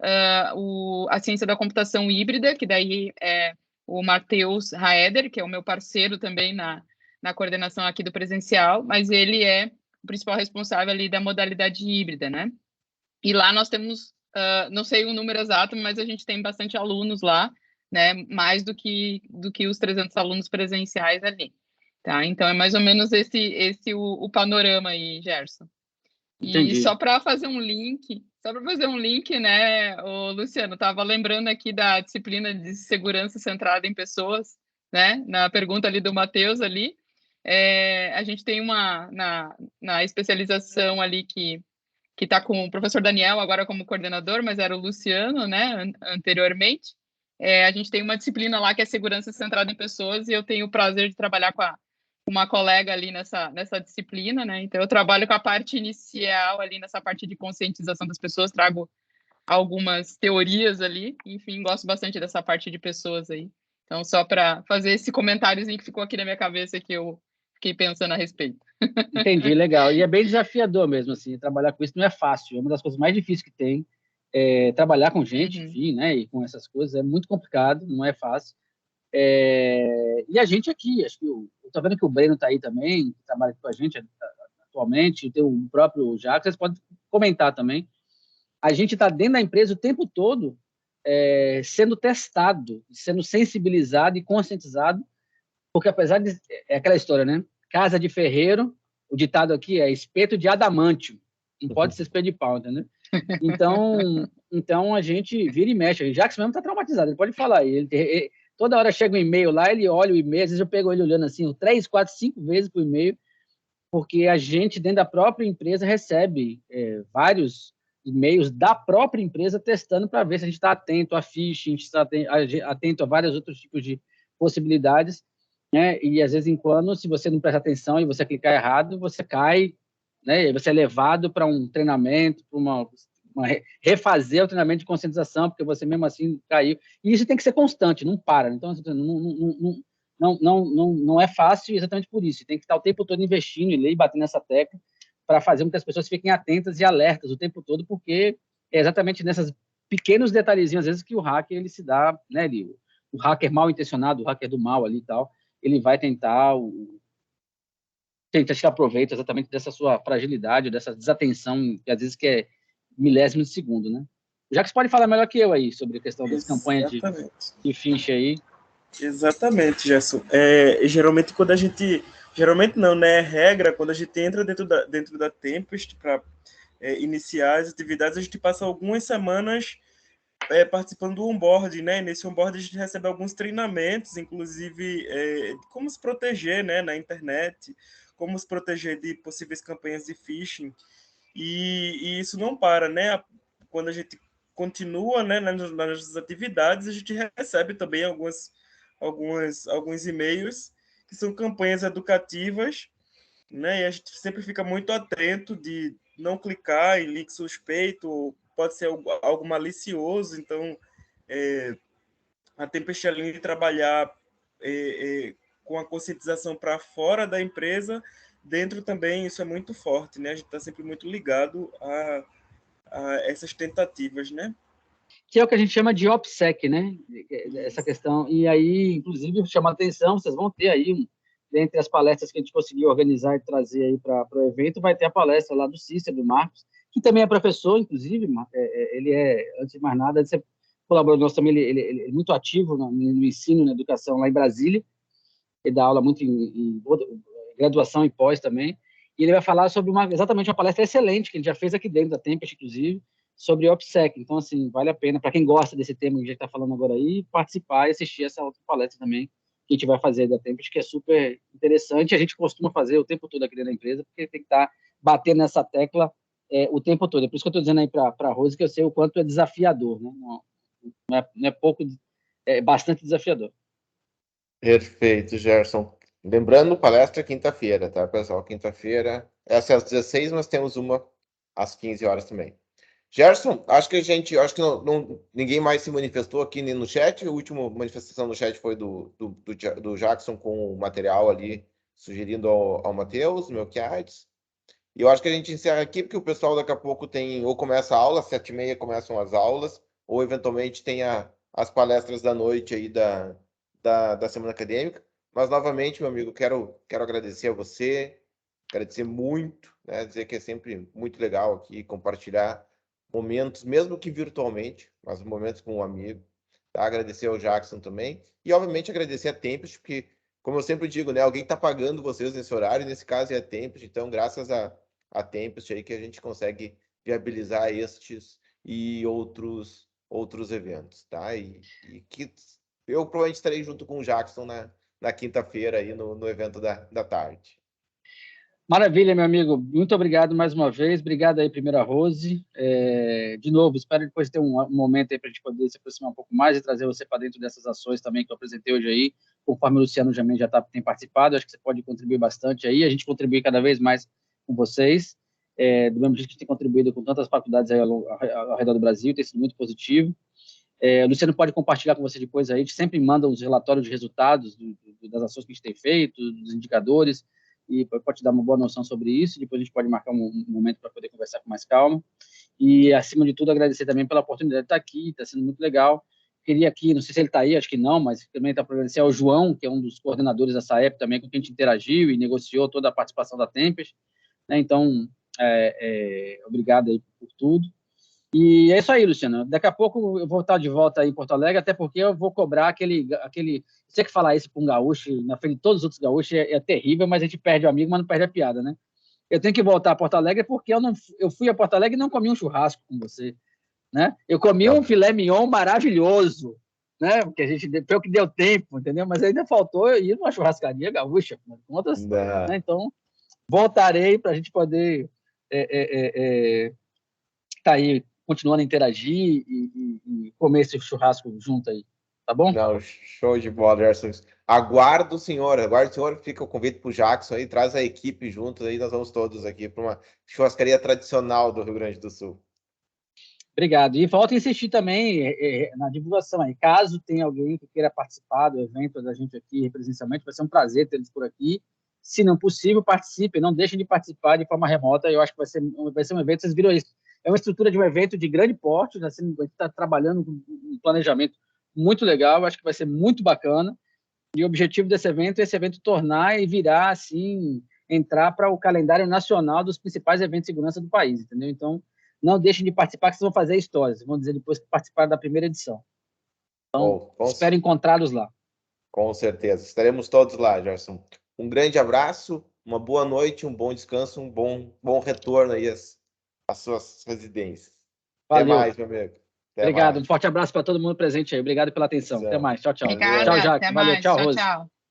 A ciência da computação híbrida, que daí é o Matheus Raeder, que é o meu parceiro também na coordenação aqui do presencial, mas ele é o principal responsável ali da modalidade híbrida, né? E lá nós temos, não sei o número exato, mas a gente tem bastante alunos lá, né? Mais do que os 300 alunos presenciais ali, tá? Então é mais ou menos esse o panorama aí, Gerson. E Entendi. só para fazer um link, né, o Luciano, estava lembrando aqui da disciplina de segurança centrada em pessoas, né, na pergunta ali do Matheus ali, a gente tem uma, na especialização ali que está com o professor Daniel agora como coordenador, mas era o Luciano, né, anteriormente, a gente tem uma disciplina lá que é segurança centrada em pessoas e eu tenho o prazer de trabalhar com uma colega ali nessa disciplina, né? Então, eu trabalho com a parte inicial ali, nessa parte de conscientização das pessoas, trago algumas teorias ali, enfim, gosto bastante dessa parte de pessoas aí. Então, só para fazer esse comentáriozinho que ficou aqui na minha cabeça que eu fiquei pensando a respeito. Entendi, legal. E é bem desafiador mesmo, assim, trabalhar com isso não é fácil. É uma das coisas mais difíceis que tem. Trabalhar com gente, enfim, né, e com essas coisas é muito complicado, não é fácil. E a gente aqui, acho que eu tô vendo que o Breno está aí também, que trabalha com a gente, atualmente, o próprio Jacques, vocês podem comentar também. A gente está dentro da empresa o tempo todo sendo testado, sendo sensibilizado e conscientizado, porque apesar de... É aquela história, né? Casa de ferreiro, o ditado aqui é espeto de adamantio, não pode ser espeto de pau, entendeu? Então a gente vira e mexe. O Jacques mesmo está traumatizado, ele pode falar. Toda hora chega um e-mail lá, ele olha o e-mail, às vezes eu pego ele olhando assim, 3, 4, 5 vezes por e-mail, porque a gente, dentro da própria empresa, recebe vários e-mails da própria empresa testando para ver se a gente está atento a phishing, a gente está atento a vários outros tipos de possibilidades, né? E, às vezes, em quando, se você não prestar atenção e você clicar errado, você cai, né? E você é levado para um treinamento, para refazer o treinamento de conscientização, porque você mesmo assim caiu. E isso tem que ser constante, não para. Então, não é fácil exatamente por isso. Tem que estar o tempo todo investindo e batendo nessa tecla para fazer com que as pessoas fiquem atentas e alertas o tempo todo, porque é exatamente nesses pequenos detalhezinhos, às vezes, que o hacker ele se dá, né? O hacker mal intencionado, o hacker do mal ali e tal, ele vai tentar tirar proveito exatamente dessa sua fragilidade, dessa desatenção, que às vezes que é milésimo de segundo, né? Já que você pode falar melhor que eu aí sobre a questão das campanhas de phishing aí. Exatamente, Gerson. Geralmente quando a gente... Geralmente não, né? É regra, quando a gente entra dentro da Tempest para iniciar as atividades, a gente passa algumas semanas participando do onboarding, né? Nesse onboarding a gente recebe alguns treinamentos, inclusive como se proteger, né, na internet, como se proteger de possíveis campanhas de phishing, e isso não para, né? Quando a gente continua, né, nas atividades, a gente recebe também alguns e-mails que são campanhas educativas, né? E a gente sempre fica muito atento de não clicar em link suspeito, pode ser algo malicioso. Então, a Tempest, além de trabalhar com a conscientização para fora da empresa, dentro também isso é muito forte, né? A gente está sempre muito ligado a essas tentativas, né? Que é o que a gente chama de OPSEC, né? Essa questão. E aí, inclusive, chama a atenção, vocês vão ter aí, dentre as palestras que a gente conseguiu organizar e trazer aí para o evento, vai ter a palestra lá do Cícero, do Marcos, que também é professor, inclusive, ele antes de mais nada, ele colaborou nosso também, ele é muito ativo no ensino, na educação lá em Brasília, ele dá aula muito em graduação e pós também, e ele vai falar sobre exatamente uma palestra excelente que ele já fez aqui dentro da Tempest, inclusive, sobre OPSEC. Então, assim, vale a pena, para quem gosta desse tema que a gente está falando agora aí, participar e assistir essa outra palestra também, que a gente vai fazer da Tempest, que é super interessante. A gente costuma fazer o tempo todo aqui dentro da empresa, porque tem que estar batendo nessa tecla o tempo todo. É por isso que eu estou dizendo aí para a Rose que eu sei o quanto é desafiador, né? Não é pouco, é bastante desafiador. Perfeito, Gerson. Lembrando, palestra quinta-feira, tá, pessoal? Quinta-feira, essa é às 16, mas temos uma às 15 horas também. Gerson, acho que ninguém mais se manifestou aqui no chat. A última manifestação no chat foi do Jackson com o material ali, sugerindo ao Matheus, Melquiades. E eu acho que a gente encerra aqui, porque o pessoal daqui a pouco ou começa a aula, às 7h30 começam as aulas, ou eventualmente tem as palestras da noite aí da semana acadêmica. Mas, novamente, meu amigo, quero agradecer a você, agradecer muito, né? Dizer que é sempre muito legal aqui compartilhar momentos, mesmo que virtualmente, mas momentos com um amigo. Tá? Agradecer ao Jackson também. E, obviamente, agradecer a Tempest, porque, como eu sempre digo, né, alguém está pagando vocês nesse horário, nesse caso é a Tempest. Então, graças a Tempest aí que a gente consegue viabilizar estes e outros eventos. Tá? E que eu provavelmente estarei junto com o Jackson na quinta-feira aí no evento da tarde. Maravilha, meu amigo. Muito obrigado mais uma vez. Obrigado aí, primeiro, a Rose. De novo, espero depois ter um momento aí para a gente poder se aproximar um pouco mais e trazer você para dentro dessas ações também que eu apresentei hoje aí, conforme o Luciano também já tem participado. Acho que você pode contribuir bastante aí. A gente contribui cada vez mais com vocês, do mesmo jeito que a gente tem contribuído com tantas faculdades aí ao redor do Brasil, tem sido muito positivo. O Luciano pode compartilhar com você depois aí. A gente sempre manda os relatórios de resultados das ações que a gente tem feito, dos indicadores, e pode te dar uma boa noção sobre isso. Depois a gente pode marcar um momento para poder conversar com mais calma. E, acima de tudo, agradecer também pela oportunidade de estar aqui, está sendo muito legal. Queria aqui, não sei se ele está aí, acho que não, mas também está para agradecer ao João, que é um dos coordenadores da SAEP também, com quem a gente interagiu e negociou toda a participação da Tempest, né? Então, obrigado aí por tudo. E é isso aí, Luciano. Daqui a pouco eu vou estar de volta aí em Porto Alegre, até porque eu vou cobrar aquele... Você que falar isso para um gaúcho, na frente de todos os outros gaúchos, é terrível, mas a gente perde o amigo, mas não perde a piada, né? Eu tenho que voltar a Porto Alegre porque eu fui a Porto Alegre e não comi um churrasco com você, né? Eu comi um filé mignon maravilhoso, né? Porque foi o que deu tempo, entendeu? Mas ainda faltou eu ir numa churrascaria gaúcha, contas, né? Então, voltarei para a gente poder tá aí continuando a interagir e comer esse churrasco junto aí, tá bom? Não, show de bola, Gerson. Aguardo o senhor, fica o convite para o Jackson aí, traz a equipe junto aí, nós vamos todos aqui para uma churrascaria tradicional do Rio Grande do Sul. Obrigado. E volto a insistir também na divulgação aí. Caso tenha alguém que queira participar do evento da gente aqui presencialmente, vai ser um prazer ter eles por aqui. Se não possível, participe, não deixem de participar de forma remota. Eu acho que vai ser um evento, vocês viram isso. É uma estrutura de um evento de grande porte, né? A gente está trabalhando com um planejamento muito legal, eu acho que vai ser muito bacana. E o objetivo desse evento é esse evento tornar e virar, assim, entrar para o calendário nacional dos principais eventos de segurança do país, entendeu? Então, não deixem de participar, que vocês vão fazer histórias. Vocês vão dizer depois que participaram da primeira edição. Então, espero encontrá-los lá. Com certeza. Estaremos todos lá, Gerson. Um grande abraço, uma boa noite, um bom descanso, um bom retorno aí às suas residências. Valeu. Até mais, meu amigo. Obrigado. Um forte abraço para todo mundo presente aí. Obrigado pela atenção. Até mais. Tchau, tchau. Obrigada. Tchau, Jacques. Até Valeu. mais. Tchau, Tchau, Rose. tchau.